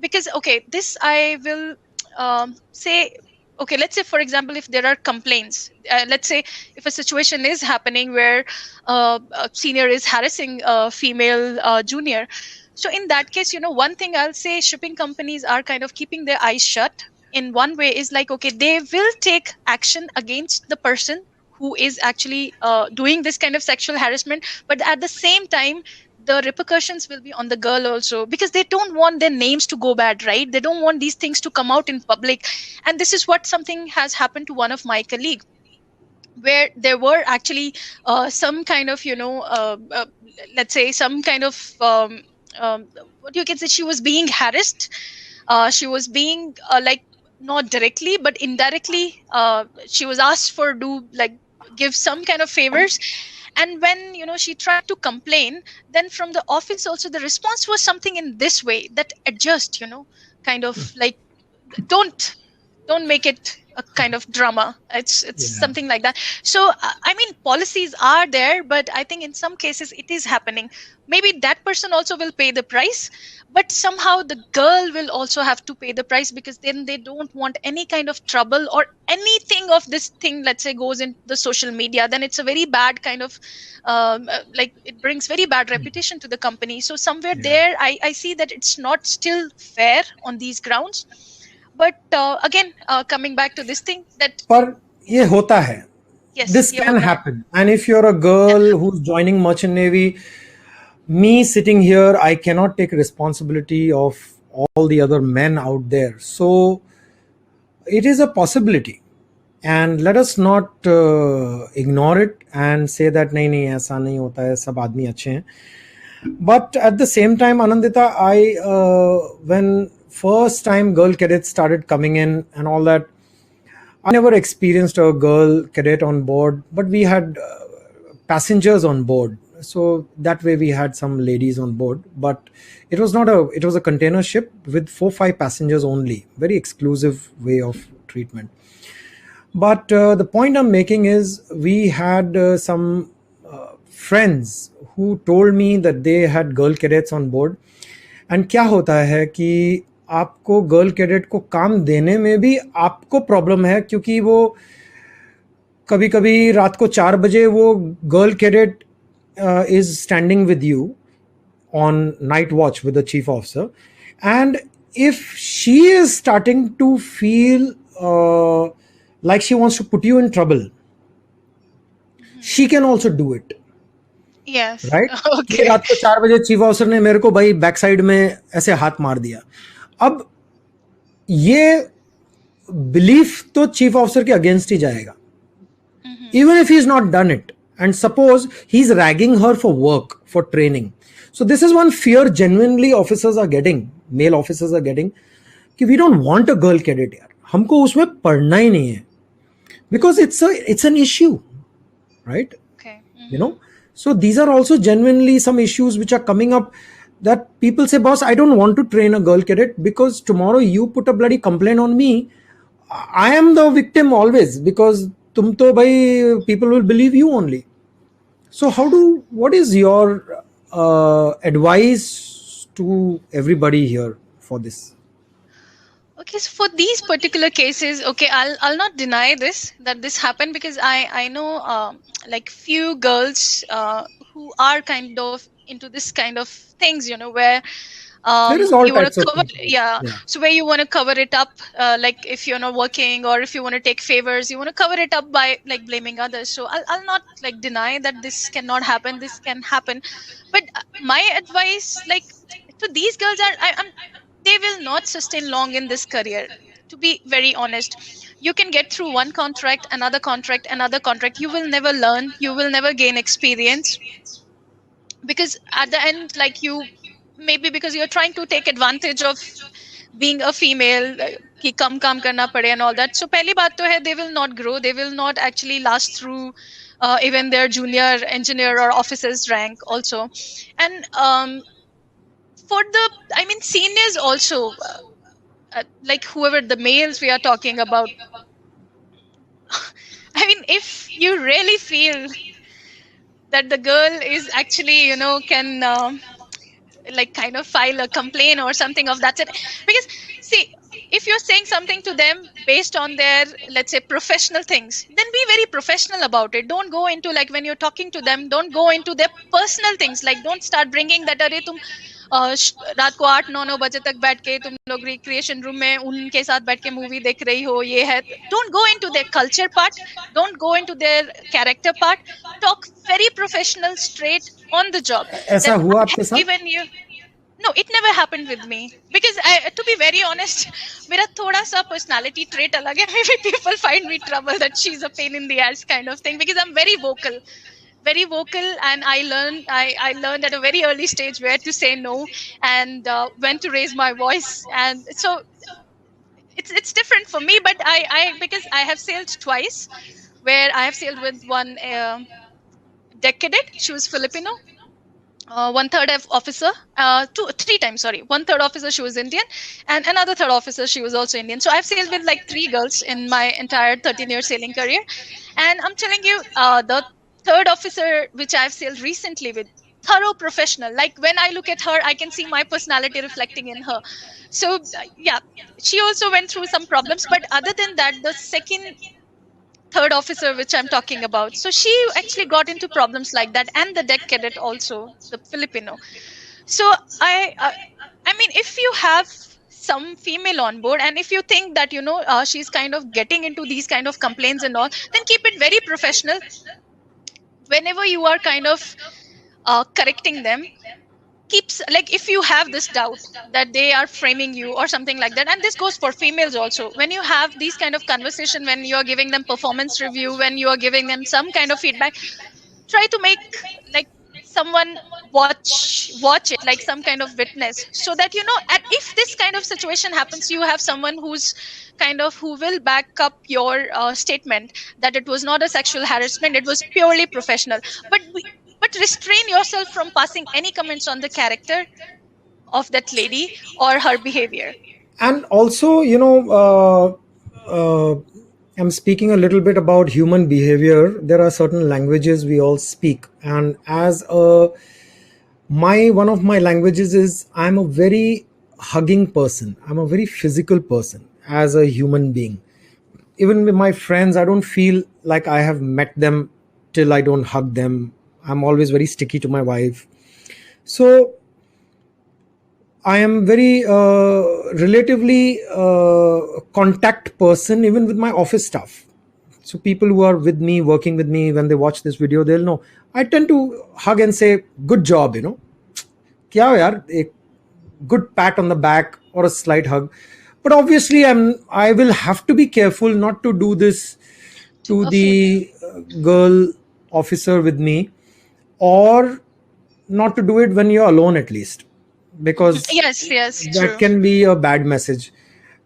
because, okay, this I will say, okay, let's say for example, if there are complaints, let's say if a situation is happening where a senior is harassing a female junior, so in that case, one thing I'll say, shipping companies are kind of keeping their eyes shut. In one way is like, okay, they will take action against the person who is actually doing this kind of sexual harassment, but at the same time the repercussions will be on the girl also, because they don't want their names to go bad, right? They don't want these things to come out in public. And this is what something has happened to one of my colleague, where there were actually some kind of let's say some kind of what you can say, she was being harassed. She was being like, not directly but indirectly, she was asked for do like give some kind of favors. And when she tried to complain, then from the office also the response was something in this way, that adjust, kind of like, don't make it a kind of drama. It's Yeah. something like that. So I mean, policies are there, but I think in some cases it is happening. Maybe that person also will pay the price, but somehow the girl will also have to pay the price, because then they don't want any kind of trouble or anything of this thing, let's say, goes in the social media. Then it's a very bad kind of like, it brings very bad reputation to the company. So somewhere there, I see that it's not still fair on these grounds. But again, coming back to this thing, that पर ये होता है. Yes, this ये can होता है. happen. And if you're a girl who's joining merchant navy, me sitting here, I cannot take responsibility of all the other men out there. So it is a possibility, and let us not ignore it and say that nahi nahi aisa nahi hota hai, sab aadmi अच्छे हैं. But at the same time, Anandita, I when first time girl cadets started coming in and all that, I never experienced a girl cadet on board, but we had passengers on board. So that way we had some ladies on board, but it was a container ship with 4 5 passengers only. Very exclusive way of treatment. But the point I'm making is we had some friends who told me that they had girl cadets on board. And क्या होता है कि आपको girl cadet को काम देने में भी आपको प्रॉब्लम है, क्योंकि वो कभी कभी रात को 4 बजे वो girl cadet is standing with you on night watch with the chief officer, and if she is starting to feel like she wants to put you in trouble, she can also do it. Yes. Right कि Okay. रात को 4 बजे chief officer ने मेरे को भाई back side में ऐसे हाथ मार दिया. अब ये बिलीफ तो चीफ ऑफिसर के अगेंस्ट ही जाएगा, even if he's not done it, and suppose he's ragging her for work, for training. So this is one fear genuinely officers are getting, male officers are getting, कि we don't want a girl cadet यार, हमको उसमें पढ़ना ही नहीं है, because it's an issue, right? Okay. You know, so these are also genuinely some issues which are coming up, that people say, boss, I don't want to train a girl cadet because tomorrow you put a bloody complaint on me, I am the victim always, because tum to bhai people will believe you only. So what is your advice to everybody here for this? Okay, so for these particular cases, okay, I'll not deny this, that this happened, because I know like few girls who are kind of into this kind of things, you know, where There is all you want types to of cover, people. yeah, Yeah. so where you want to cover it up, like if you're not working or if you want to take favors, you want to cover it up by like blaming others. So I'll not like deny that this cannot happen, this can happen, but my advice, like, to these girls are, they will not sustain long in this career, to be very honest. You can get through one contract, another contract, another contract, you will never learn, you will never gain experience, because at the end, like, you, maybe because you're trying to take advantage of being a female, कि कम काम करना पड़े and all that. So पहली बात तो है, they will not grow, they will not actually last through even their junior engineer or officer's rank also. And for the, I mean, seniors also, like whoever the males we are talking about, I mean, if you really feel that the girl is actually, you know, can like kind of file a complaint or something of that sort, because see, if you're saying something to them based on their, let's say, professional things, then be very professional about it. Don't go into, like, when you're talking to them, don't go into their personal things, like don't start bringing that, अरे तुम रात को 8 9 9 बजे तक बैठ के तुम लोग रिक्रिएशन रूम में उनके साथ बैठ के मूवी देख रही हो, ये है. Don't go into their culture part, don't go into their character part. Talk very professional, straight on the job. ऐसा That हुआ I आपके have साथ? given you. No, it never happened with me, because to be very honest, मेरा थोड़ा सा personality trait अलग है. Maybe people find me trouble, that she's a pain in the ass kind of thing, because I'm very vocal, and I learned at a very early stage where to say no, and when to raise my voice, and so it's different for me. But I because I have sailed twice, where I have sailed with one deck cadet. She was Filipino. One third officer, 3 times, sorry. One third officer, she was Indian, and another third officer, she was also Indian. So I've sailed with like 3 girls in my entire 13-year sailing career. And I'm telling you, the third officer, which I've sailed recently with, thorough professional. Like when I look at her, I can see my personality reflecting in her. So yeah, she also went through some problems. But other than that, the second third officer which I'm talking about, so she actually got into problems like that, and the deck cadet also, the Filipino. So I mean, if you have some female on board, and if you think that she's kind of getting into these kind of complaints and all, then keep it very professional. Whenever you are kind of correcting them, keeps, like, if you have this doubt that they are framing you or something like that, and this goes for females also, when you have these kind of conversation, when you are giving them performance review, when you are giving them some kind of feedback, try to make, like, someone watch it like some kind of witness, so that and if this kind of situation happens, you have someone who's kind of, who will back up your statement that it was not a sexual harassment, it was purely professional. But restrain yourself from passing any comments on the character of that lady or her behavior. And also, I'm speaking a little bit about human behavior. There are certain languages we all speak, and as a my one of my languages is, I'm a very hugging person. I'm a very physical person as a human being. Even with my friends, I don't feel like I have met them till I don't hug them. I'm always very sticky to my wife. So I am very relatively contact person, even with my office staff. So people who are with me, working with me, when they watch this video, they'll know. I tend to hug and say, "Good job," क्या हो यार, a good pat on the back or a slight hug. But obviously, I will have to be careful not to do this to the girl officer with me, or not to do it when you're alone, at least, because Yes, that true. can be a bad message.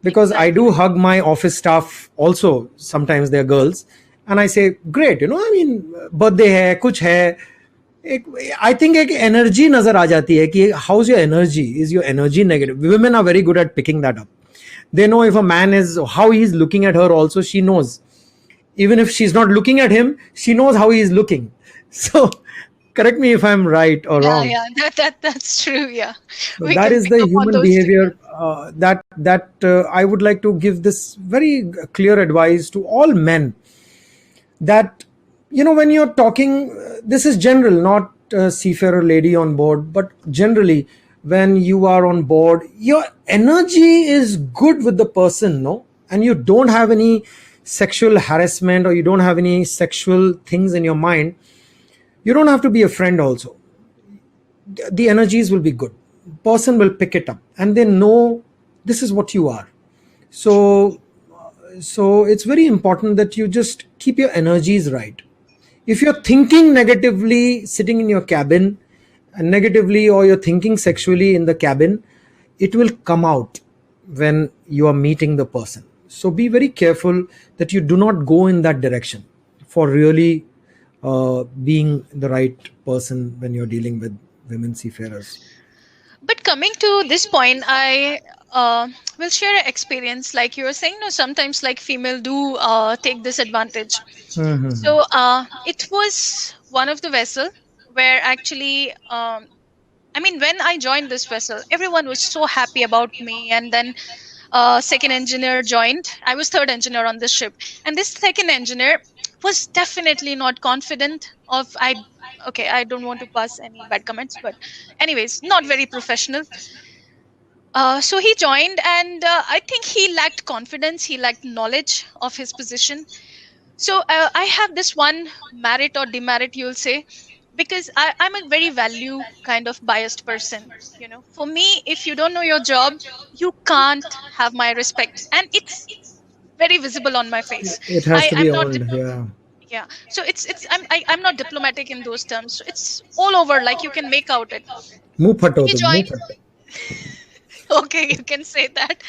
Because I do hug my office staff also. Sometimes they're girls, and I say, "Great, I mean, birthday hai, kuch hai." I think एक energy नजर आ जाती है कि how's your energy? Is your energy negative? Women are very good at picking that up. They know if a man is, how he's looking at her. Also, she knows. Even if she's not looking at him, she knows how he is looking. So, correct me if I'm right or Yeah, wrong. that's true. Yeah, So we that can is pick the up on human those things. behavior that I would like to give this very clear advice to all men, that when you're talking, this is general, not a seafarer lady on board, but generally, when you are on board, your energy is good with the person, no, and you don't have any sexual harassment, or you don't have any sexual things in your mind, you don't have to be a friend also. The energies will be good. Person will pick it up, and they know this is what you are. So it's very important that you just keep your energies right. If you're thinking negatively sitting in your cabin, and negatively, or you're thinking sexually in the cabin, it will come out when you are meeting the person. So be very careful that you do not go in that direction for really being the right person when you're dealing with women seafarers. But coming to this point, I will share an experience. Like you were saying, no, sometimes like female do take this advantage. Mhm. So it was one of the vessel where actually, I mean, when I joined this vessel, everyone was so happy about me, and then second engineer joined. I was third engineer on this ship, and this second engineer was definitely not confident of I. Okay, I don't want to pass any bad comments, but anyways, not very professional. So he joined, and I think he lacked confidence. He lacked knowledge of his position. So I have this one merit or demerit, you'll say, because I'm a very value kind of biased person. For me, if you don't know your job, you can't have my respect, and it's very visible on my face. It has to I'm be not. owned, yeah. Yeah. So I'm not diplomatic in those terms. So it's all over. Like you can make out it. मुंह फटो He तुम, मुंह joined. फटो. Okay, you can say that.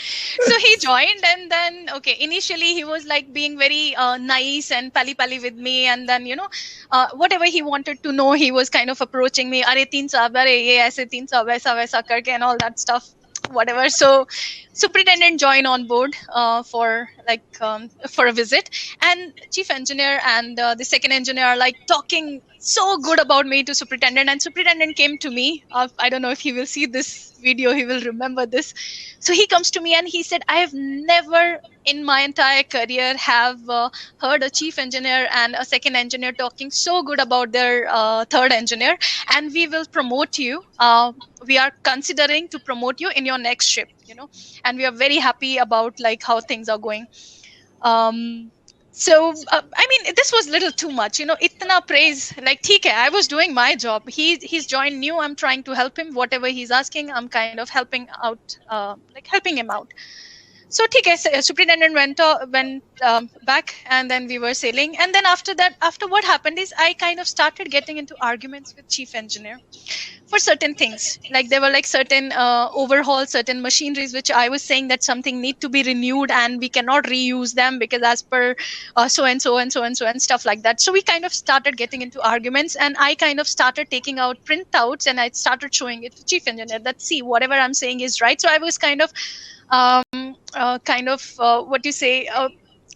So he joined, and then okay, initially he was like being very nice and pally pally with me, and then whatever he wanted to know, he was kind of approaching me. Are teen saab, are ye aise teen saab, waisa waisa karke, and all that stuff. Whatever. So superintendent joined on board for a visit, and chief engineer and the second engineer are like talking so good about me to superintendent, and superintendent came to me. I don't know if he will see this video, he will remember this. So he comes to me and he said, I have never in my entire career have heard a chief engineer and a second engineer talking so good about their third engineer, and we will promote you. We are considering to promote you in your next shift, and we are very happy about like how things are going. um I mean, this was little too much, itna praise. Like, theek hai, I was doing my job. He's joined new, I'm trying to help him. Whatever he's asking, I'm kind of helping out, like helping him out. So okay, superintendent went back, and then we were sailing. And then after that, after what happened is, I kind of started getting into arguments with chief engineer for certain things. Like, there were like certain overhaul certain machineries which I was saying that something need to be renewed and we cannot reuse them because as per so and so and so and so and stuff like that. So we kind of started getting into arguments, and I kind of started taking out printouts and I started showing it to chief engineer that, see, whatever I'm saying is right. So I was kind of what do you say,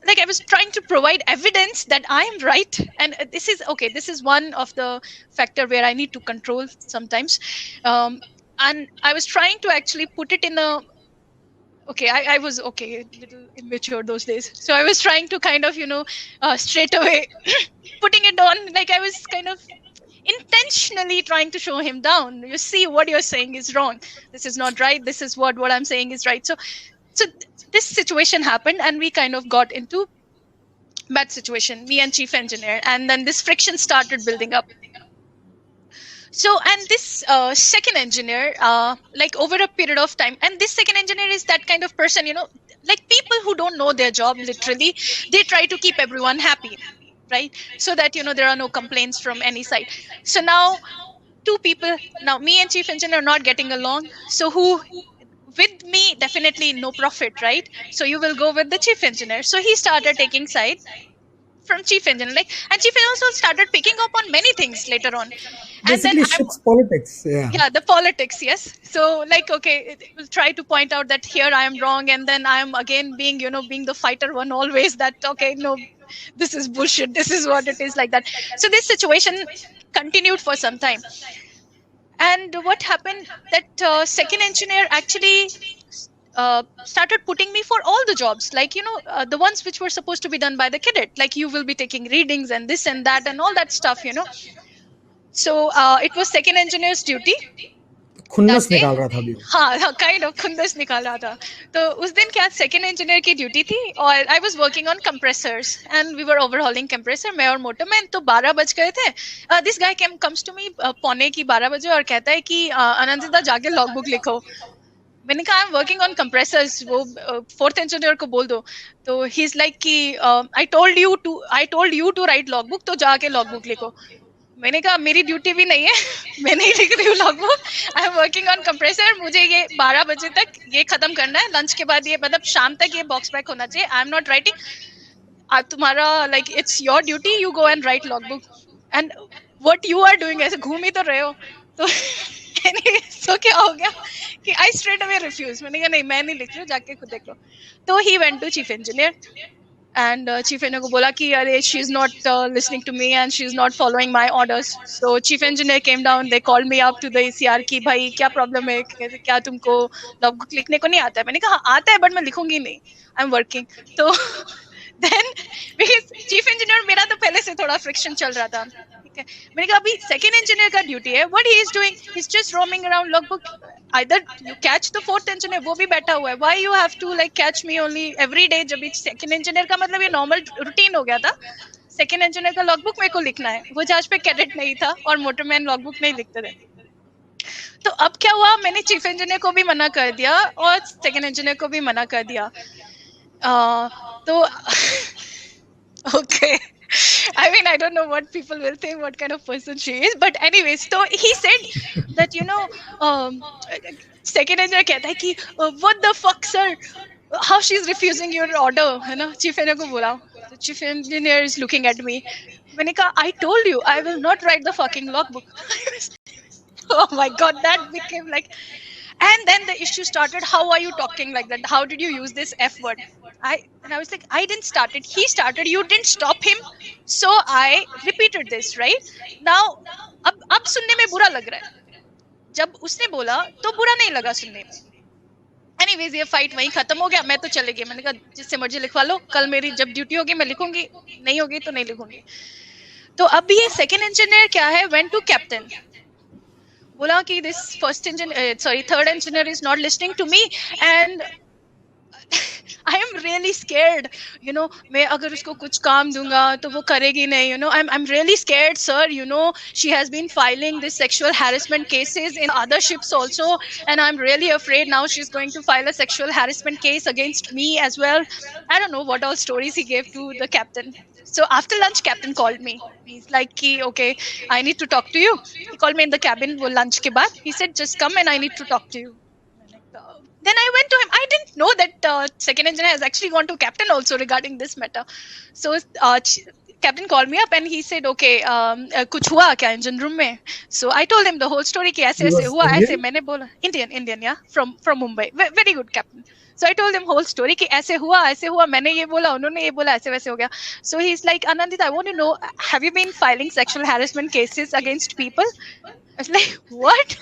like I was trying to provide evidence that I am right. And this is okay, this is one of the factor where I need to control sometimes. And I was trying to actually put it in a, okay, I was okay, a little immature those days, so I was trying to kind of straight away putting it on, like I was kind of intentionally trying to show him down. You see, what you're saying is wrong, this is not right, this is what I'm saying is right. So this situation happened, and we kind of got into bad situation, me and chief engineer, and then this friction started building up. So, and this second engineer, like over a period of time, and this second engineer is that kind of person, like people who don't know their job, literally, they try to keep everyone happy, right? So that, there are no complaints from any side. So now, two people, now me and chief engineer are not getting along. So who, with me, definitely no profit, right? So you will go with the chief engineer. So he started taking side from chief engineer, like, and chief engineer also started picking up on many things later on. And then Basically, shit's politics. yeah, the politics, yes. So like, okay, it will try to point out that here I am wrong, and then I am again being, being the fighter one always, that okay, no, this is bullshit, this is what it is, like that. So this situation continued for some time. And what happened, that second engineer actually started putting me for all the jobs, like the ones which were supposed to be done by the cadet, like you will be taking readings and this and that and all that stuff. So it was second engineer's duty. खुन्नस निकाल रहा था अभी. हाँ, kind of खुंदस निकाल रहा था. तो उस दिन क्या सेकंड इंजीनियर की ड्यूटी थी, और I was working on compressors and we were overhauling compressor, मैं और मोटरमैन. तो 12 बज गए थे. This guy comes to me पौने की 12 बजे और कहता है कि आनंदिता जाके लॉगबुक लिखो. मैंने कहा I am working on compressors, वो फोर्थ इंजीनियर को बोल दो. तो ही इज लाइक कि I told you to write logbook, तो जाके लॉगबुक लिखो. मैंने कहा मेरी ड्यूटी भी नहीं है, मैं नहीं लिख रही हूँ logbook, I am working on compressor, मुझे ये 12 बजे तक ये खत्म करना है, लंच के बाद ये, मतलब शाम तक ये बॉक्स बैक होना चाहिए. आई एम नॉट राइटिंग, तुम्हारा like it's your duty, you go and write logbook. And what you are doing, ऐसे घूम ही तो रहे हो. तो so क्या हो गया कि आई स्ट्रेट अवे रिफ्यूज. मैंने कहा नहीं, मैं नहीं लिख रही हूँ, जाके खुद देख लो. तो he went to chief engineer, and chief engineer को बोला कि अरे she is not listening to me and she is not following my orders. So chief engineer came down, they called me up to the ACR कि भाई क्या problem है, क्या तुमको logbook लिखने को नहीं आता है. मैंने कहा आता है but मैं लिखूंगी नहीं, I'm working. तो then because chief engineer मेरा तो पहले से थोड़ा friction चल रहा था, ठीक है. मैंने कहा अभी second engineer का duty है, what he is doing, he's just roaming around logbook. Either you catch the fourth engineer, वो भी बैठा हुआ है, why you have to like catch me only every day. जब second engineer का मतलब ये normal routine हो गया था, second engineer का logbook मेरे को लिखना है. वो जहाज पे cadet नहीं था और motorman logbook नहीं लिखते थे. तो अब क्या हुआ, मैंने chief engineer को भी मना कर दिया और second engineer को भी मना कर दिया. तो okay, I mean, I don't know what people will think, what kind of person she is, but anyways, so he said that second engineer कहता है कि what the fuck sir, how she's refusing your order, है ना. chief engineer को बोला, the chief engineer is looking at me. मैंने कहा I told you I will not write the fucking logbook. Oh my god, that became like, and then the issue started, how are you talking like that, how did you use this F word. I was like, I didn't start it. He started. You didn't stop him. So I repeated this, right? Now, अब सुनने में बुरा लग रहा है. जब उसने बोला तो बुरा नहीं लगा सुनने में. एनीवेज ये फाइट वहीं खत्म हो गया. मैं तो चले गई. मैंने कहा जिससे मर्जी लिखवा लो. कल मेरी जब ड्यूटी होगी मैं लिखूंगी. नहीं होगी तो नहीं लिखूंगी. तो अब ये सेकंड इंजीनियर क्या है, वेंट टू कैप्टन. बोला कि this third engineer is not listening to me and I am really scared. मैं अगर उसको कुछ काम दूंगा तो वो करेगी नहीं. I am really scared sir. She has been filing this sexual harassment cases in other ships also and I am really afraid now she is going to file a sexual harassment case against me as well. I don't know what all stories he gave to the captain. So after lunch, captain called me. He's like, okay, I need to talk to you. He called me in the cabin वो lunch के बाद. He said, just come and I need to talk to you. Then I went to him. I didn't know that second engineer has actually gone to captain also regarding this matter. So captain called me up and he said, okay, कुछ हुआ क्या engine room में? So I told him the whole story कि ऐसे ऐसे हुआ. ऐसे मैंने बोला Indian, yeah, from Mumbai. Very good captain. So I told him whole story कि ऐसे हुआ, मैंने ये बोला, उन्होंने ये बोला, ऐसे वैसे हो गया. So he's like, Anandit, I want to know, have you been filing sexual harassment cases against people? I was like, what?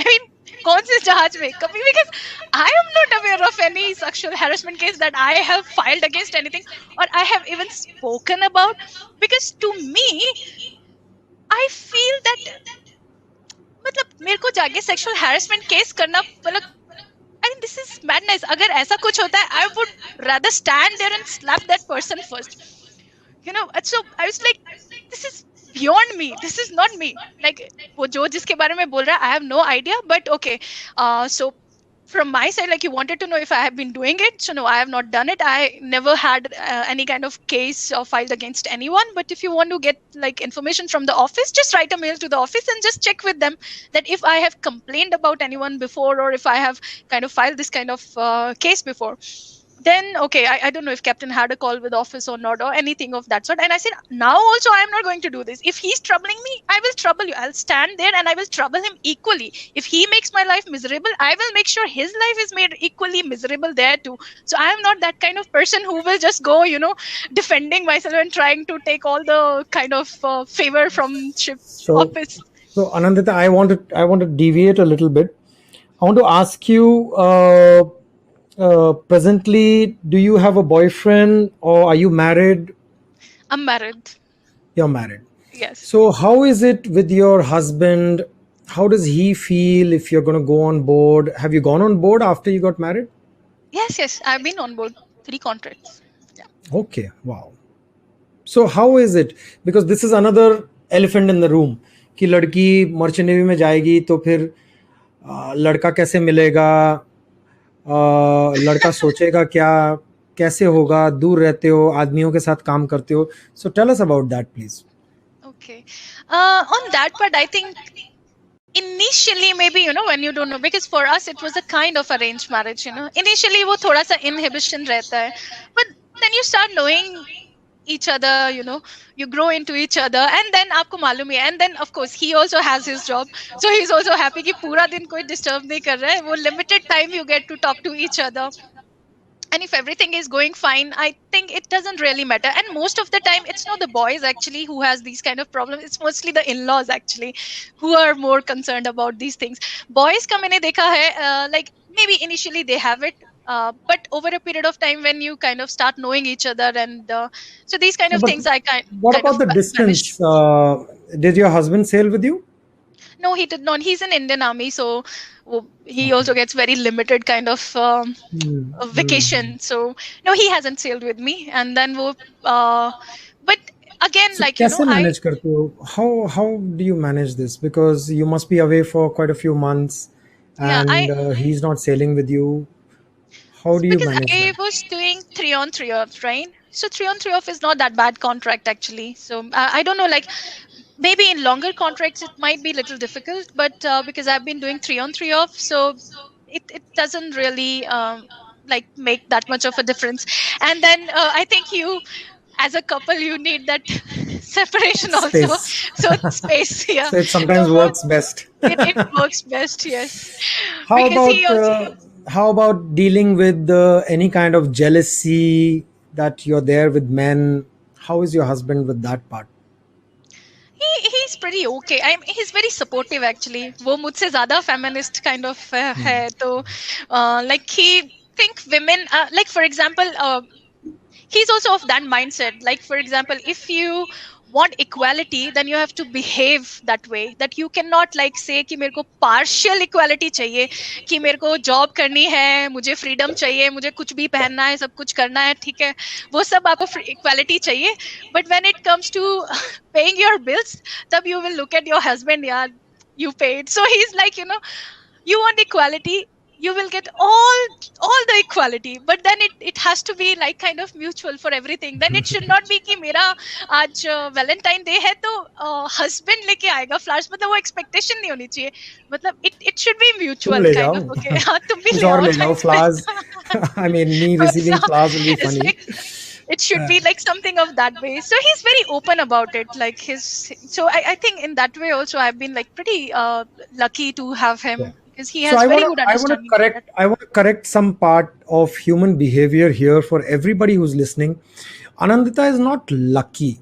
I mean, कौन से जहाज में कभी, because I am not aware of any sexual harassment case that I have filed against anything or I have even spoken about, because to me I feel that मतलब मेरे को जाके sexual harassment case करना मतलब I mean, this is madness. अगर ऐसा कुछ होता है, I would rather stand there and slap that person first. So I was like, this is beyond me. This is not me. Like, वो जो जिसके बारे में बोल रहा है, I have no idea. But okay, so from my side, like you wanted to know if I have been doing it. So no, I have not done it. I never had any kind of case or filed against anyone. But if you want to get like information from the office, just write a mail to the office and just check with them that if I have complained about anyone before or if I have kind of filed this kind of case before. Then okay, I don't know if captain had a call with office or not or anything of that sort. And I said, now also I am not going to do this. If he's troubling me, I will trouble you. I'll stand there and I will trouble him equally. If he makes my life miserable, I will make sure his life is made equally miserable there too. So I am not that kind of person who will just go defending myself and trying to take all the kind of favor from office. So Anandita, I want to deviate a little bit. I want to ask you, presently, do you have a boyfriend or are you married? I'm married. You're married. Yes. So how is it with your husband? How does he feel if you're going to go on board? Have you gone on board after you got married? Yes. I've been on board 3 contracts. Yeah. Okay. Wow. So how is it? Because this is another elephant in the room. कि लड़की merchant navy में जाएगी तो फिर लड़का कैसे मिलेगा, लड़का सोचेगा क्या, कैसे होगा, दूर रहते हो, आदमियों के साथ काम करते हो. So tell us about that, please. Okay. On that part, I think initially maybe, when you don't know, because for us it was a kind of arranged marriage, initially वो थोड़ा सा inhibition रहता है, but then you start knowing each other, you grow into each other and then आपको मालूम है. And then of course he also has his job, so he's also happy कि पूरा दिन कोई disturb नहीं कर रहा है. वो limited time you get to talk to each other. And if everything is going fine, I think it doesn't really matter. And most of the time, it's not the boys actually who has these kind of problems. It's mostly the in-laws actually who are more concerned about these things. Boys का मैंने देखा है, like maybe initially they have it, but over a period of time when you kind of start knowing each other and so these kind of things I what about the distance? Did your husband sail with you? No, he did not. He's in Indian Army, so he also gets very limited kind of vacation. So no, he hasn't sailed with me. And then but again, so like कैसे manage करते हो? How do you manage this? Because you must be away for quite a few months, and he's not sailing with you. How do you manage I that? was doing 3 on 3 off, right? So 3 on 3 off is not that bad contract actually. So I don't know, like maybe in longer contracts it might be a little difficult, but because I've been doing 3 on 3 off, so it doesn't really like make that much of a difference. And then I think you as a couple you need that separation also, so space. So it sometimes works best. It works best, yes. How Because about how about dealing with any kind of jealousy that you're there with men? How is your husband with that part? He's pretty okay. He's very supportive actually. वो मुझसे ज़्यादा feminist kind of है तो like he think women like for example he's also of that mindset. Like for example, if you want equality, then you have to behave that way. That you cannot like say कि मेरे को partial equality चाहिए, कि मेरे को job करनी है, मुझे freedom चाहिए, मुझे कुछ भी पहनना है, सब कुछ करना है, ठीक है, वो सब आपको equality चाहिए. But when it comes to paying your bills, तब you will look at your husband, yeah, you paid. So he's like, you know, you want equality, you will get all the equality, but then it has to be like kind of mutual for everything. Then it should not be कि मेरा आज Valentine day है तो husband लेके आएगा flowers, मतलब वो expectation नहीं होनी चाहिए, मतलब it should be तुम mutual ले kind जाओ of. Okay, हाँ तुम भी कुछ ले और आओ ले जाओ flowers. I mean, me receiving flowers will be It's funny. like, it should be like something of that way. So he's very open about it, like so I think in that way also I've been like pretty lucky to have him, Yeah. because he So has I very want good to understanding of that. I want to correct some part of human behavior here for everybody who's listening. Anandita is not lucky.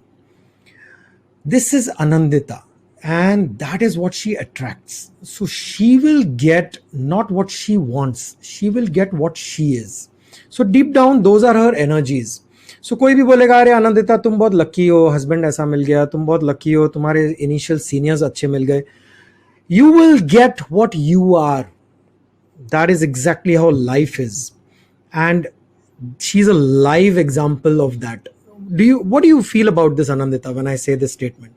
This is Anandita, and that is what she attracts. So she will get not what she wants, she will get what she is. So deep down, those are her energies. So कोई भी बोलेगा अरे आनंदिता तुम बहुत lucky हो, husband ऐसा मिल गया, तुम बहुत लकी हो, तुम्हारे इनिशियल सीनियर्स अच्छे मिल गए. You will get what you are. That is exactly how life is, and she's a live example of that. What do you feel about this, Anandita, when I say this statement?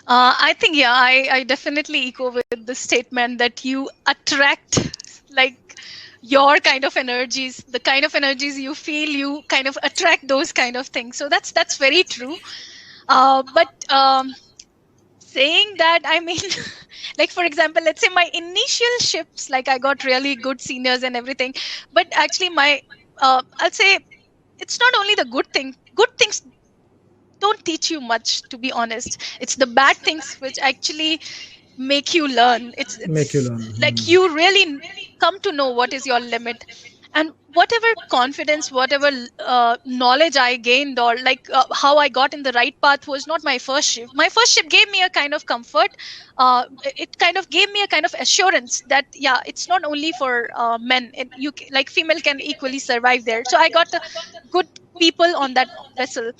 I think, yeah, I definitely echo with the statement that you attract like your kind of energies, the kind of energies you feel, you kind of attract those kind of things. So that's very true. But saying that, I mean, like for example, let's say my initial shifts, like I got really good seniors and everything, but actually my, I'll say it's not only the good thing. Good things don't teach you much, to be honest. It's the bad things which actually make you learn. Make you It's learn. like you really come to know what is your limit, and whatever confidence, whatever knowledge I gained, or like how I got in the right path, was not my first shift. My first shift gave me a kind of comfort. It kind of gave me a kind of assurance that yeah, it's not only for men. Like female can equally survive there. So I got good people on that vessel,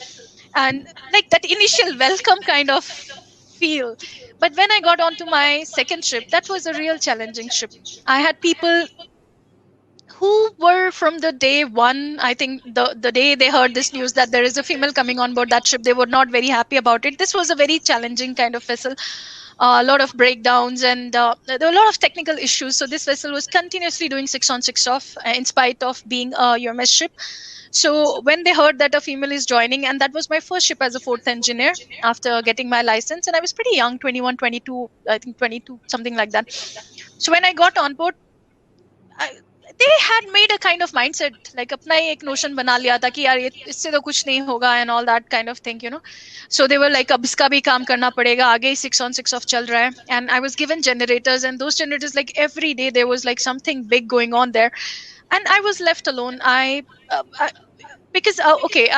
and like that initial welcome kind of feel. But when I got onto my second ship, that was a real challenging ship. I had people who were from the day one. I think the day they heard this news that there is a female coming on board that ship, they were not very happy about it. This was a very challenging kind of vessel. A lot of breakdowns, and there were a lot of technical issues. So this vessel was continuously doing 6 on 6 off, in spite of being a UMS ship. So when they heard that a female is joining, and that was my first ship as a fourth engineer after getting my license, and I was pretty young, 21, 22, I think 22, something like that. So when I got on board, they had made a kind of mindset, like अपना ही एक notion बना लिया था कि यार ये इससे तो कुछ नहीं होगा and all that kind of thing, you know. So they were like अब इसका भी काम करना पड़ेगा, आगे ही 6 on 6 off चल रहा है. And I was given generators, and those generators, like every day there was like something big going on there, and I was left alone. Because okay,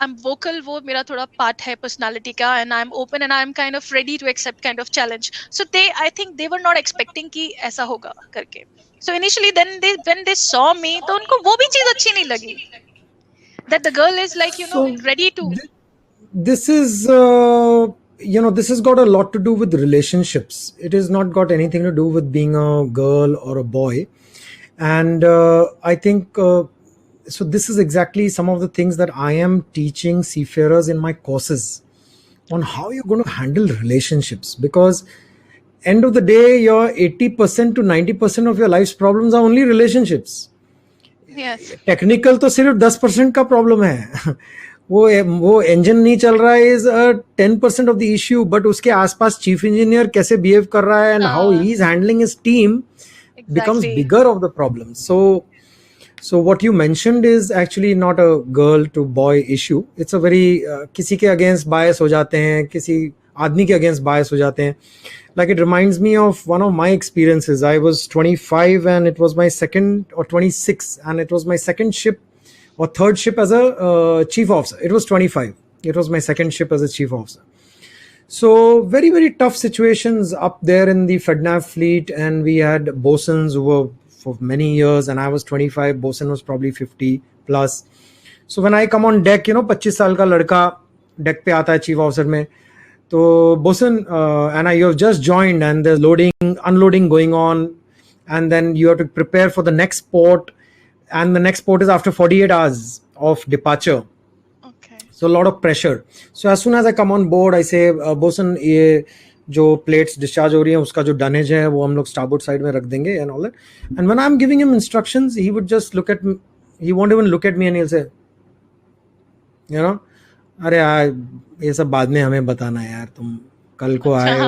I'm vocal, वो मेरा थोड़ा part है personality का, and I'm open and I'm kind of ready to accept kind of challenge. So I think they were not expecting कि ऐसा होगा करके. So initially when they saw me, तो उनको वो भी चीज अच्छी नहीं लगी. That the girl is like, you know, ready to. This is this has got a lot to do with relationships. It has not got anything to do with being a girl or a boy. And I think so this is exactly some of the things that I am teaching seafarers in my courses on how you're going to handle relationships, because end of the day your 80% to 90% of your life's problems are only relationships. Yes. Technical तो सिर्फ 10% का problem है. वो engine नहीं चल रहा है is 10% of the issue, but उसके आसपास चीफ इंजीनियर कैसे बिहेव कर रहा है and how he is handling his team becomes bigger of the problem. So what you mentioned is actually not a girl to boy issue. It's a very किसी के against बायस हो जाते हैं, किसी आदमी के अगेंस्ट बायस हो जाते हैं. Like it reminds me of one of my experiences. I was 25 and it was my second, or 26, and it was my second ship or third ship as a chief officer. It was 25. It was my second ship as a chief officer. So very, very tough situations up there in the FedNav fleet, and we had bosuns who were for many years, and I was 25. Bosun was probably 50 plus. So when I come on deck, 25 साल का लड़का deck पे आता है chief officer में. So bosun, and you have just joined, and there's loading, unloading going on, and then you have to prepare for the next port, and the next port is after 48 hours of departure. Okay. So a lot of pressure. So as soon as I come on board, I say, bosun, ये जो plates discharge हो रही हैं उसका जो dunnage है वो हम लोग starboard side में रख देंगे and all that. And when I'm giving him instructions, he would just look at me. He won't even look at me, and he'll say, अरे यार ये सब बाद में हमें बताना है यार, तुम कल को आए हो,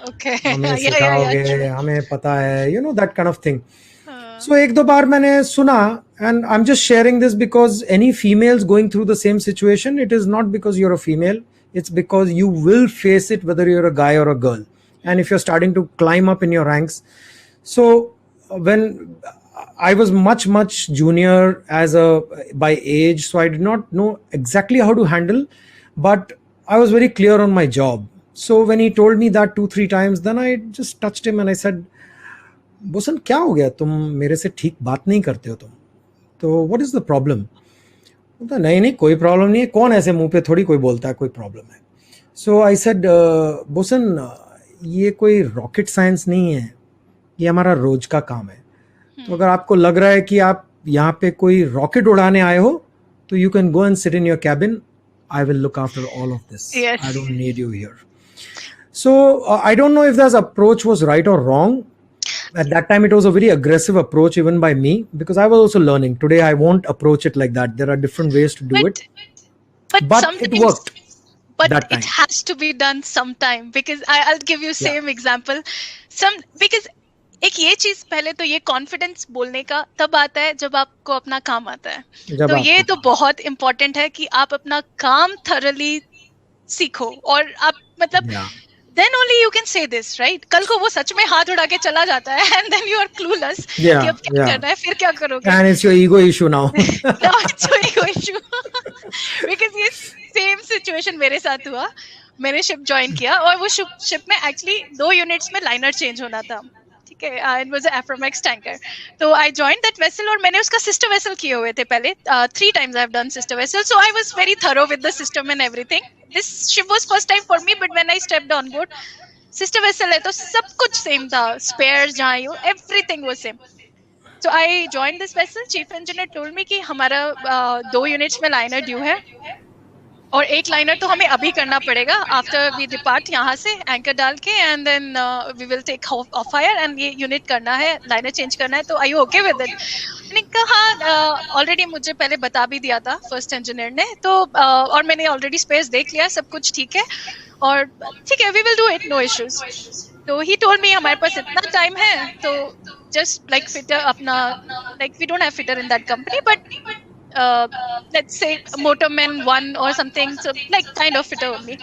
Okay. हमें Yeah, सिखाओगे, true. हमें पता है, that kind of thing. So एक दो बार मैंने सुना, and I'm just sharing this because any females going through the same situation, it is not because you're a female, it's because you will face it whether you're a guy or a girl, and if you're starting to climb up in your ranks. So when I was much junior by age, so I did not know exactly how to handle, but I was very clear on my job. So when he told me that 2-3 times, then I just touched him and I said, boson क्या हो गया, तुम मेरे से ठीक बात नहीं करते हो तुम, तो व्हाट इज द प्रॉब्लम? बोलता नहीं कोई प्रॉब्लम नहीं है, कौन ऐसे मुंह पे थोड़ी कोई बोलता है कोई प्रॉब्लम है. सो आई सेड, बोसन ये कोई रॉकेट साइंस नहीं है, ये हमारा रोज का काम है. तो अगर आपको लग रहा है कि आप यहाँ पे कोई रॉकेट उड़ाने आए हो, तो you can go and sit in your cabin. I will look after all of this. Yes. I don't need you here. So I don't know if that approach was right or wrong. At that time, it was a very aggressive approach even by me, because I was also learning. Today, I won't approach it like that. There are different ways to do it. But it worked. But that it time. has to be done sometime, because I'll give you same example. Because एक ये चीज, पहले तो ये confidence बोलने का तब आता है जब आपको अपना काम आता है. तो ये तो बहुत इम्पोर्टेंट है कि आप अपना काम थरली सीखो, और आप मतलब then only you can say this, right? कल को वो सच में हाथ उड़ा के चला जाता है, and then you are clueless कि अब क्या करना है, फिर क्या करोगे? And it's your ego issue now. Now it's your ego issue. Because ये same situation मेरे साथ हुआ. मैंने शिप ज्वाइन किया, और वो शिप में एक्चुअली 2 यूनिट्स में लाइनर चेंज होना था. It was an Aframax tanker. So I joined that vessel, और मैंने उसका sister vessel किए हुए थे पहले. 3 times I've done sister vessel, so I was very thorough with the system and everything. This ship was first time for me, but when I stepped on board, sister vessel है तो सब कुछ same था. Spares जहाँ हो, everything was same. So I joined this vessel. Chief engineer told me कि हमारा 2 units में liner due है, और एक लाइनर तो हमें अभी करना पड़ेगा आफ्टर वी डिपार्ट यहाँ से एंकर डाल के, and then we will take off fire, एंड ये यूनिट करना है, लाइनर चेंज करना है. तो I you okay with it? मैंने कहा ऑलरेडी मुझे पहले बता भी दिया था फर्स्ट इंजीनियर ने, तो और मैंने ऑलरेडी स्पेस देख लिया, सब कुछ ठीक है, और ठीक है, we will do it, no issues. तो ही टोल्ड मी हमारे पास इतना टाइम है, तो जस्ट लाइक फिटर अपना, like we don't have fitter in that company, but let's say motorman 1 or something, so like kind of fitter only.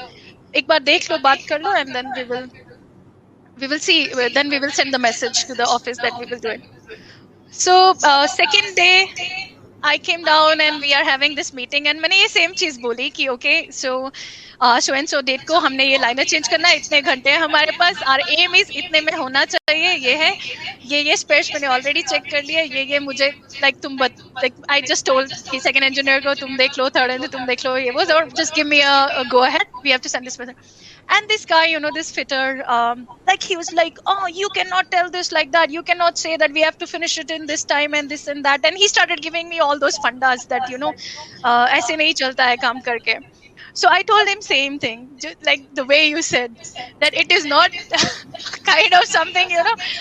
एक बार देख लो, बात कर लो, and then we will see, then we will send the message to the office that we will do it. So second day I came down and we are having this meeting, and मैंने ये same चीज बोली कि okay, so and so date को हमने ये liner change करना है, इतने घंटे हैं हमारे पास, our aim is इतने में होना चाहिए, ये है, ये स्पेयर्स मैंने ऑलरेडी चेक कर लिया, ये मुझे लाइक तुम लाइक आई जस्ट टोल्ड कि सेकंड इंजीनियर को तुम देख लो, थर्ड इंजीनियर तुम देख लो, ये वो, और just give me a go ahead, we have to send this person. And this guy, this fitter, like he was like, oh, you cannot tell this like that. You cannot say that we have to finish it in this time and this and that. And he started giving me all those fundas that, ऐसे नहीं चलता है काम करके. So I told him same thing, just like the way you said, that it is not kind of something,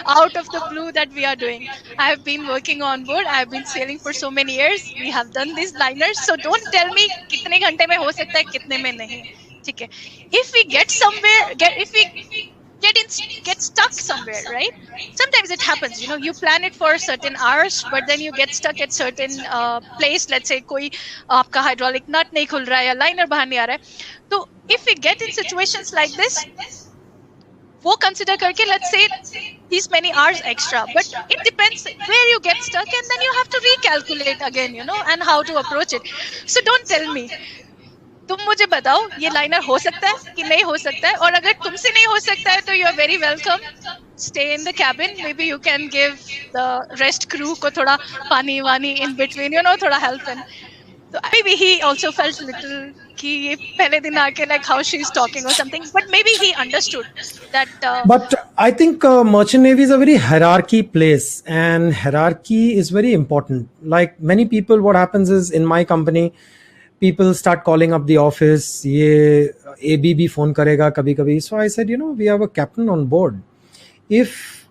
out of the blue that we are doing. I have been working on board. I have been sailing for so many years. We have done these liners. So don't tell me कितने घंटे में हो सकता है, कितने में नहीं. ठीक है. If we get somewhere, if we get stuck somewhere, right? Sometimes it happens, you plan it for certain hours, but then you get stuck at certain place. Let's say कोई आपका hydraulic nut नहीं खुल रहा है या liner बाहर नहीं आ रहा है. So if we get in situations like this, वो consider करके, let's say these many hours extra, but it depends where you get stuck, and then you have to recalculate again, and how to approach it. So don't tell me, तुम मुझे बताओ ये liner हो सकता है कि नहीं हो सकता है, और अगर तुमसे नहीं हो सकता है तो you are very welcome, stay in the cabin. Maybe you can give the rest crew को थोड़ा पानी वानी in between, थोड़ा help. And so maybe he also felt little कि ये पहले दिन आके like how she's talking or something, but maybe he understood that. But I think Merchant Navy is a very hierarchy place, and hierarchy is very important. Like many people, what happens is in my company, people start calling up the office. ये ABB phone करेगा कभी कभी. So I said, we have a captain on board. If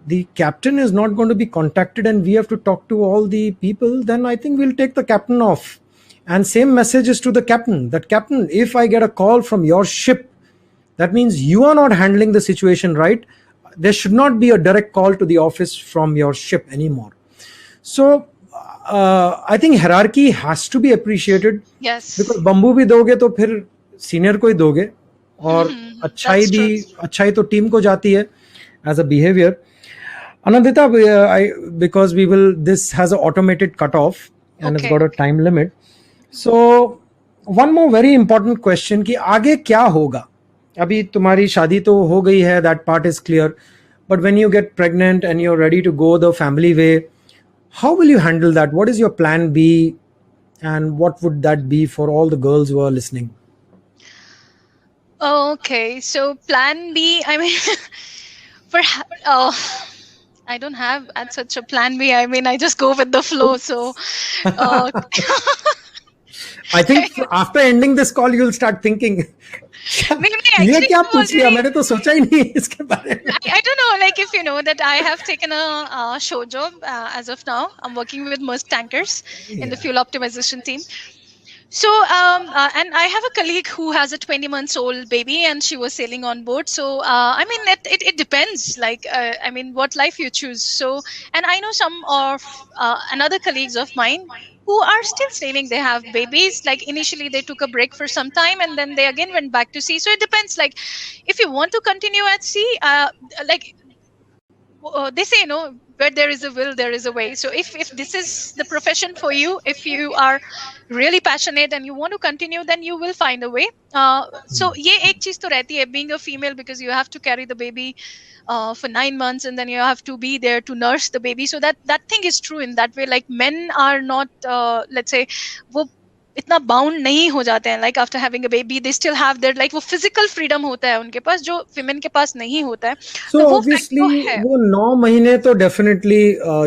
the captain is not going to be contacted and we have to talk to all the people, then I think we'll take the captain off. And same message is to the captain. That captain, if I get a call from your ship, that means you are not handling the situation right. There should not be a direct call to the office from your ship anymore. So I think hierarchy has to be appreciated. Yes. Because bamboo भी दोगे तो फिर senior को ही दोगे, और अच्छाई तो team को जाती है as a behavior. Anandita, because this has an automated cutoff and it's got a time limit. So one more very important question कि आगे क्या होगा? अभी तुम्हारी शादी तो हो गई है, that part is clear. But when you get pregnant and you're ready to go the family way, how will you handle that? What is your plan B, and what would that be for all the girls who are listening? Okay, so plan B, I mean, I don't have such a plan B. I mean, I just go with the flow. So I think after ending this call, you'll start thinking, ये क्या पूछ लिया, मैंने तो सोचा ही नहीं इसके बारे में. I don't know, like if you know that I have taken a show job as of now. I'm working with Maersk Tankers in the fuel optimization team. So, and I have a colleague who has a 20 months old baby, and she was sailing on board. So, I mean, it depends, like, I mean, what life you choose. So, and I know some of another colleagues of mine who are still sailing. They have babies. Like initially they took a break for some time, and then they again went back to sea. So it depends. Like if you want to continue at sea, like they say, where there is a will, there is a way. So if this is the profession for you, if you are really passionate and you want to continue, then you will find a way. So ये एक चीज तो रहती है, being a female, because you have to carry the baby for 9 months, and then you have to be there to nurse the baby. So that thing is true in that way. Like men are not, let's say, वो इतना bound नहीं हो जाते हैं. Like after having a baby they still have their, like वो physical freedom होता है उनके पास जो विमेन के पास नहीं होता है. So obviously वो 9 महीने तो definitely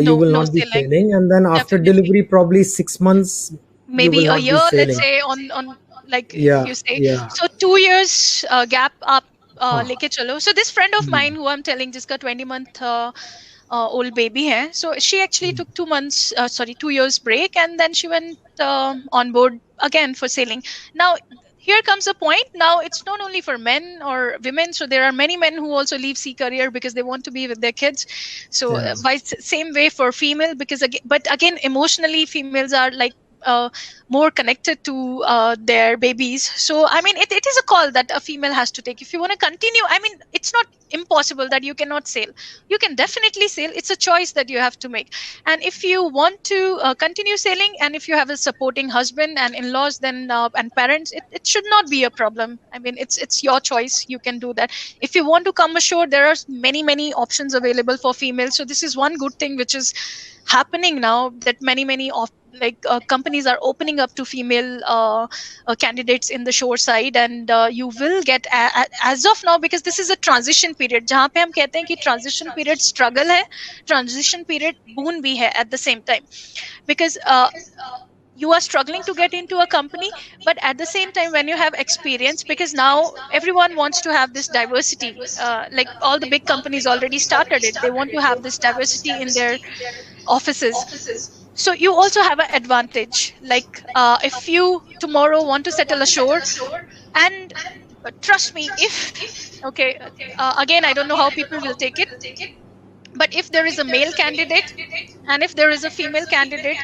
you will not be sailing, and then after delivery probably 6 months, maybe a year, let's say, on like you say. So 2 years gap आप लेके चलो. So this friend of mine who I'm telling, जिसका 20-month old baby hai, so she actually took 2 years break, and then she went on board again for sailing. Now here comes a point. Now it's not only for men or women, so there are many men who also leave sea career because they want to be with their kids. So by same way for female, because again emotionally females are like more connected to their babies. So I mean it is a call that a female has to take. If you want to continue, I mean it's not impossible that you cannot sail. You can definitely sail. It's a choice that you have to make. And if you want to continue sailing, and if you have a supporting husband and in-laws, then and parents, it should not be a problem. I mean it's your choice. You can do that. If you want to come ashore, there are many options available for females. So this is one good thing which is happening now, that many of companies are opening up to female candidates in the shore side, and you will get as of now, because this is a transition period जहाँ पे हम कहते हैं कि transition period struggle है, transition period boon भी है at the same time, because you are struggling to get into a company, but at the same time when you have experience, because now everyone wants to have this diversity, like all the big companies already started it, they want to have this diversity in their offices. So you also have an advantage. Like if you tomorrow want to settle ashore, and trust me, if okay, again, I don't know how people will take it, but if there is a male candidate and if there is a female candidate,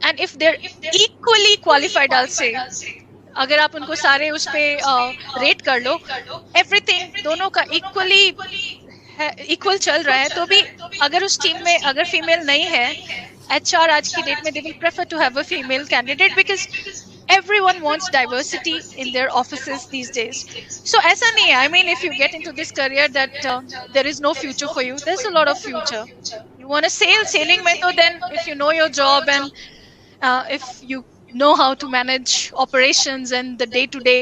and if they're equally qualified, I'll say, अगर आप उनको सारे उस पे rate कर लो, everything दोनों का equal चल रहा है, तो भी अगर उस टीम में अगर फीमेल नहीं है, एचआर आज की डेट में they will prefer to have a female candidate, because everyone wants diversity in their offices these days. So aisa nahi hai, I mean, if you get into this career that there is no future for you, there's a lot of future. You want to sailing mein, to then if you know your job and if you know how to manage operations and the day-to-day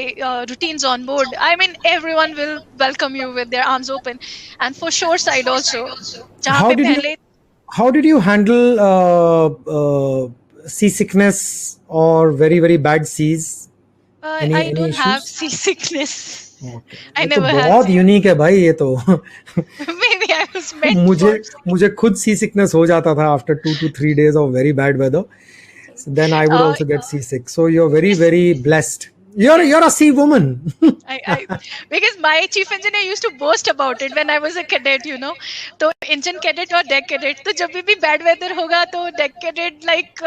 routines on board, I mean, everyone will welcome you with their arms open. And for shore side also, How jahan pe did you pehle how did you handle seasickness or very very bad seas? Any I don't have issues? seasickness. Okay. I ये तो never had बहुत unique है भाई ये तो maybe I was meant मुझे for मुझे खुद सी सिकनेस हो जाता था after 2 to 3 days of very bad weather. So then I would also get seasick. So you're very very blessed. You're a sea woman. I because my chief engineer used to boast about it when I was a cadet, you know. तो engine cadet और deck cadet, तो जब भी bad weather होगा तो deck cadet like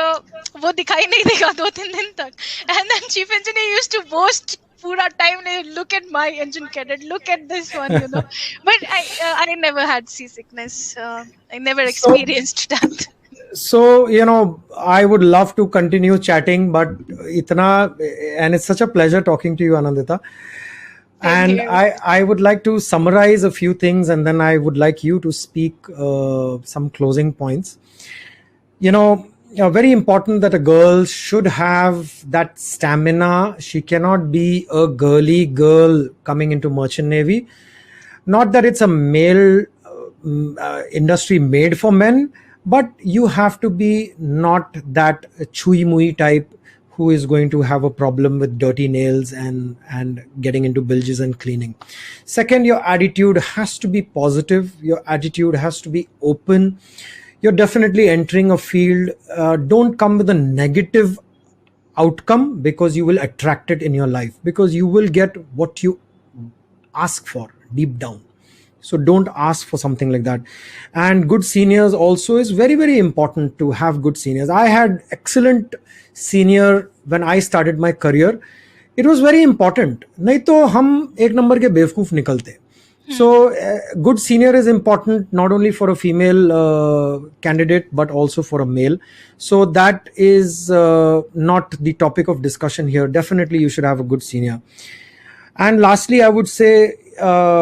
वो दिखाई नहीं देगा 2-3 दिन तक. And then chief engineer used to boast पूरा time ने, look at my engine cadet, look at this one, you know. But I never had seasickness. I never So experienced that. so I would love to continue chatting, but itna, and it's such a pleasure talking to you, Anandita. Same And here. I would like to summarize a few things, and then I would like you to speak some closing points. Very important that a girl should have that stamina. She cannot be a girly girl coming into merchant navy. Not that it's a male industry made for men, but you have to be not that chui mui type who is going to have a problem with dirty nails and getting into bilges and cleaning. Second, your attitude has to be positive. Your attitude has to be open. You're definitely entering a field. Don't come with a negative outcome, because you will attract it in your life, because you will get what you ask for deep down. So don't ask for something like that. And good seniors also is very very important, to have good seniors. I had excellent senior when I started my career. It was very important, नहीं तो हम एक number के बेवकूफ निकलते. So good senior is important not only for a female candidate but also for a male. So that is not the topic of discussion here. Definitely you should have a good senior. And lastly, I would say,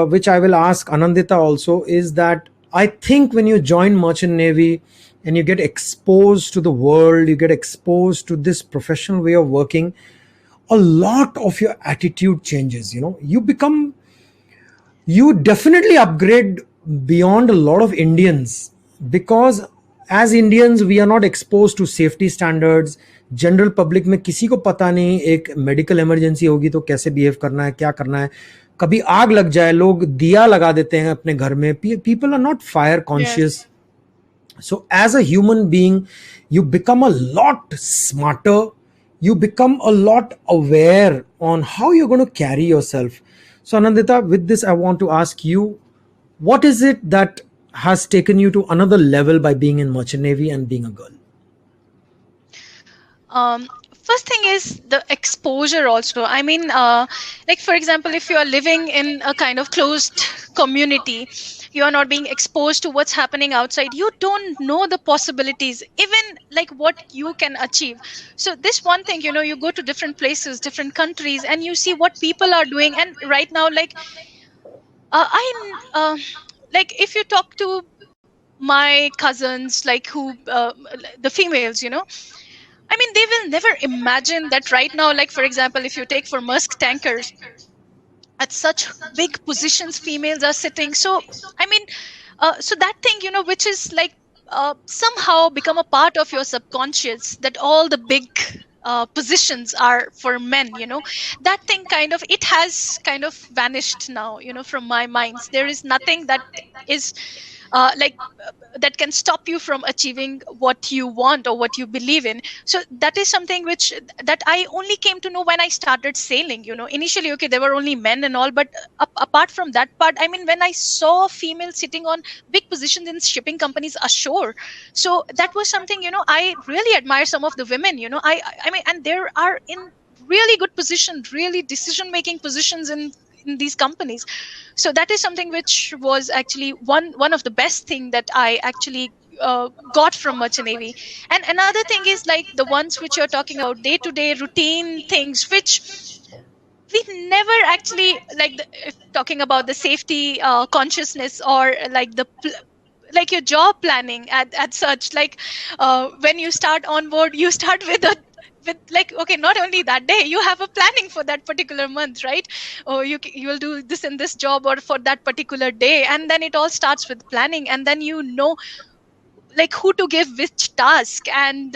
which I will ask Anandita also, is that I think when you join Merchant Navy and you get exposed to the world, you get exposed to this professional way of working, a lot of your attitude changes. You definitely upgrade beyond a lot of Indians, because as Indians we are not exposed to safety standards. General public में किसी को पता नहीं एक medical emergency होगी तो कैसे behave करना है, क्या करना है. कभी आग लग जाए, लोग दिया लगा देते हैं अपने घर में. People are not fire conscious. So as a human being, you become a lot smarter. You become a lot aware on how you're going to carry yourself. So Anandita, with this, I want to ask you, what is it that has taken you to another level by being in Merchant Navy and being a girl? First thing is the exposure also. I mean, like for example, if you are living in a kind of closed community, you are not being exposed to what's happening outside. You don't know the possibilities, even like what you can achieve. So this one thing, you go to different places, different countries, and you see what people are doing. And right now, like like if you talk to my cousins, like who the females, I mean, they will never imagine that right now, like for example, if you take for Maersk tankers, at such big positions females are sitting. So I mean, so that thing, which is like somehow become a part of your subconscious, that all the big positions are for men, that thing it has kind of vanished now, from my minds. There is nothing that is like that can stop you from achieving what you want or what you believe in. So that is something which that I only came to know when I started sailing. Initially, okay, there were only men and all, but apart from that part, I mean, when I saw females sitting on big positions in shipping companies ashore, so that was something, I really admire some of the women. I mean, and there are in really good positions, really decision making positions in these companies. So that is something which was actually one of the best thing that I actually got from merchant navy. And another thing is like the ones which you're talking about, day to day routine things which we never actually like if talking about the safety consciousness, or like like your job planning at such, like when you start on board, you start with like, okay, not only that day, you have a planning for that particular month, right? Or you will do this in this job or for that particular day, and then it all starts with planning, and then like who to give which task, and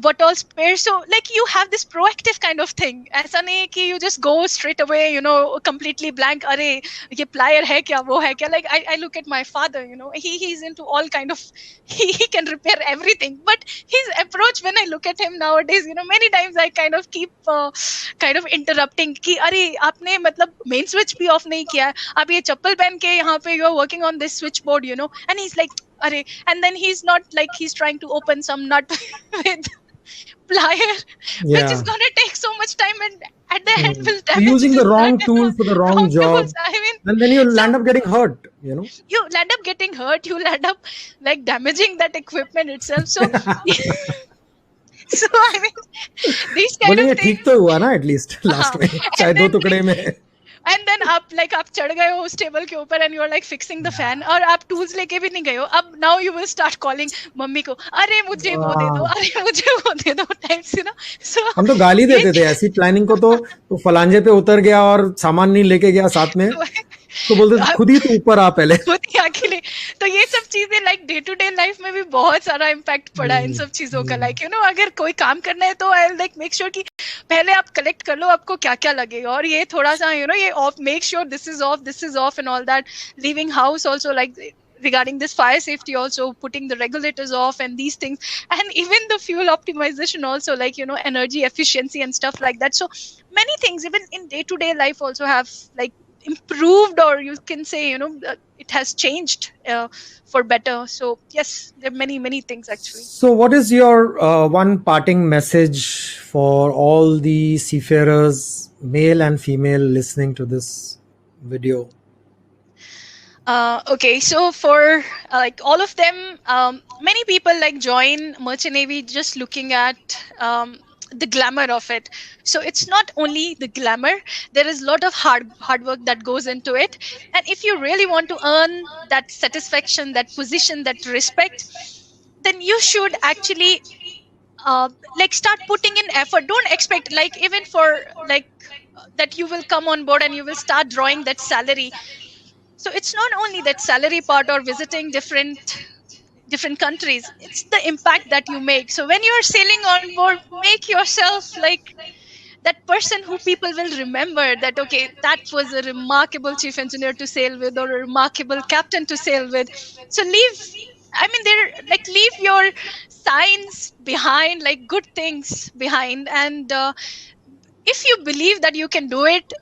what all spare. So like you have this proactive kind of thing. ऐसा नहीं है कि you just go straight away, completely blank. अरे ये plier है क्या, वो है क्या? Like I look at my father, he's into all kind of he can repair everything. But his approach, when I look at him nowadays, many times I kind of keep kind of interrupting कि अरे आपने मतलब main switch भी off नहीं किया है, आप ये चप्पल पहन के यहाँ पे you are working on this switchboard, and he's like Arre, and then he's not like he's trying to open some nut with plier, which is Yeah. gonna take so much time, and at the end Mm. will So damage using his the wrong nut. tool for the wrong Wrong job, tools. I mean, and then you'll so end up getting hurt. you end up getting hurt. You'll end up like damaging that equipment itself. So, so I mean, these kind बोलेंगे of ठीक things. तो हुआ ना at least last में, चाहे दो then टुकड़े में. एंड देन आप चढ़ गए हो उस टेबल के ऊपर and you are like fixing the fan, और आप टूल्स लेके भी नहीं गए हो. अब now you will start calling mummy को, अरे मुझे वो दे दो, अरे मुझे वो दे दो, टाइप्स सो हम तो गाली देते थे ऐसी प्लानिंग को, तो फलांजे पे उतर गया और सामान नहीं लेके गया साथ में, तो बोलते थे खुद ही तो ऊपर आ पहले. खुद ही अकेले. तो ये सब चीजें like day to day life में भी बहुत सारा इम्पैक्ट पड़ा है इन सब चीजों का. लाइक अगर कोई काम करना है तो आई लाइक मेक श्योर कि पहले आप कलेक्ट कर लो आपको क्या क्या लगेगा, और ये थोड़ा सा ये of, make sure this is of and all that. Leaving house also like regarding this fire safety also, putting the regulators off and these things, and even the fuel optimization also, like energy efficiency and stuff like that. So many things even in day to day life also have like improved, or you can say it has changed for better. So yes, there are many things actually. So what is your one parting message for all the seafarers, male and female, listening to this video? Okay, so for like all of them, many people like join merchant navy just looking at the glamour of it. So it's not only the glamour, there is a lot of hard work that goes into it. And if you really want to earn that satisfaction, that position, that respect, then you should actually like start putting in effort. Don't expect like even for like that you will come on board and you will start drawing that salary. So it's not only that salary part or visiting different countries, it's the impact that you make. So when you're sailing on board, make yourself like that person who people will remember, that okay, that was a remarkable chief engineer to sail with, or a remarkable captain to sail with. So leave your signs behind, like good things behind. And if you believe that you can do it,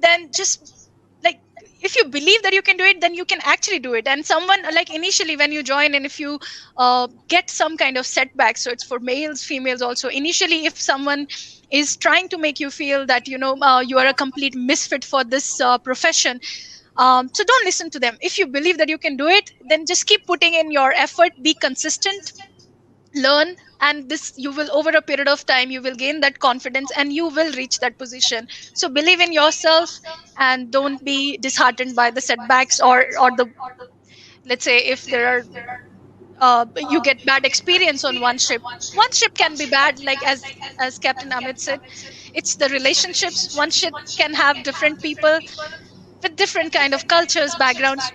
then just like if you believe that you can do it, then you can actually do it. And someone like initially when you join, and if you get some kind of setback, so it's for males, females also. Initially, if someone is trying to make you feel that you are a complete misfit for this profession, so don't listen to them. If you believe that you can do it, then just keep putting in your effort, be consistent, learn, and this you will, over a period of time, you will gain that confidence and you will reach that position. So believe in yourself and don't be disheartened by the setbacks, or the, let's say, if there are you get bad experience on one ship. One ship can be bad, like as Captain Amit said, it's the relationships. One ship can have different people with different kind of cultures, backgrounds.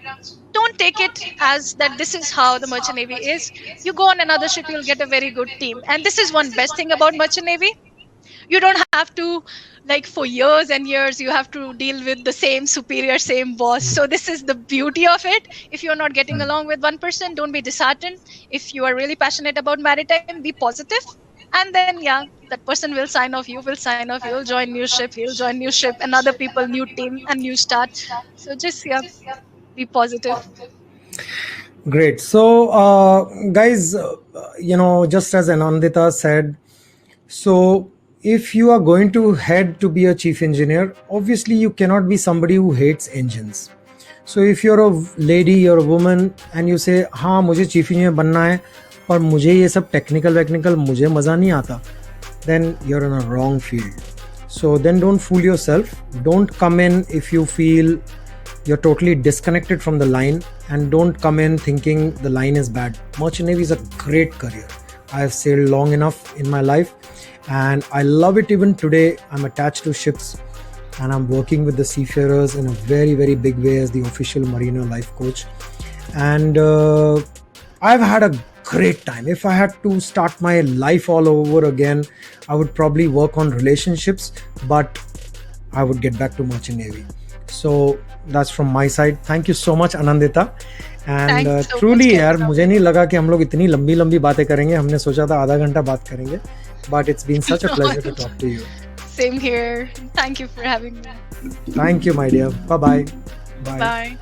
Don't take it as that this is how the merchant navy is. You go on another ship, you'll get a very good team. And this is one best thing about merchant navy. You don't have to, like, for years and years you have to deal with the same superior, same boss. So this is the beauty of it. If you're not getting along with one person, don't be disheartened. If you are really passionate about maritime, be positive. And then, yeah, that person will sign off, you will sign off, you'll join new ship, he'll join new ship, and other people, new team and new start. So just, yeah, be positive. Great. So, guys, just as Anandita said, so if you are going to head to be a chief engineer, obviously you cannot be somebody who hates engines. So if you're a lady, you're a woman, and you say, हाँ मुझे chief engineer बनना है, पर मुझे ये सब technical मुझे मज़ा नहीं आता, then you're in a wrong field. So then don't fool yourself. Don't come in if you feel you're totally disconnected from the line, and don't come in thinking the line is bad. Merchant Navy is a great career. I have sailed long enough in my life and I love it. Even today, I'm attached to ships and I'm working with the seafarers in a very, very big way as the official marina life coach. And I've had a great time. If I had to start my life all over again, I would probably work on relationships, but I would get back to Merchant Navy. So that's from my side. Thank you so much, Anandita. And Thanks so truly much, यार Kevin. मुझे नहीं लगा कि हम लोग इतनी लंबी लंबी बातें करेंगे. हमने सोचा था आधा घंटा बात करेंगे. But it's been such a pleasure to talk to you. Same here. Thank you for having me. Thank you, my dear. Bye-bye. Bye. Bye.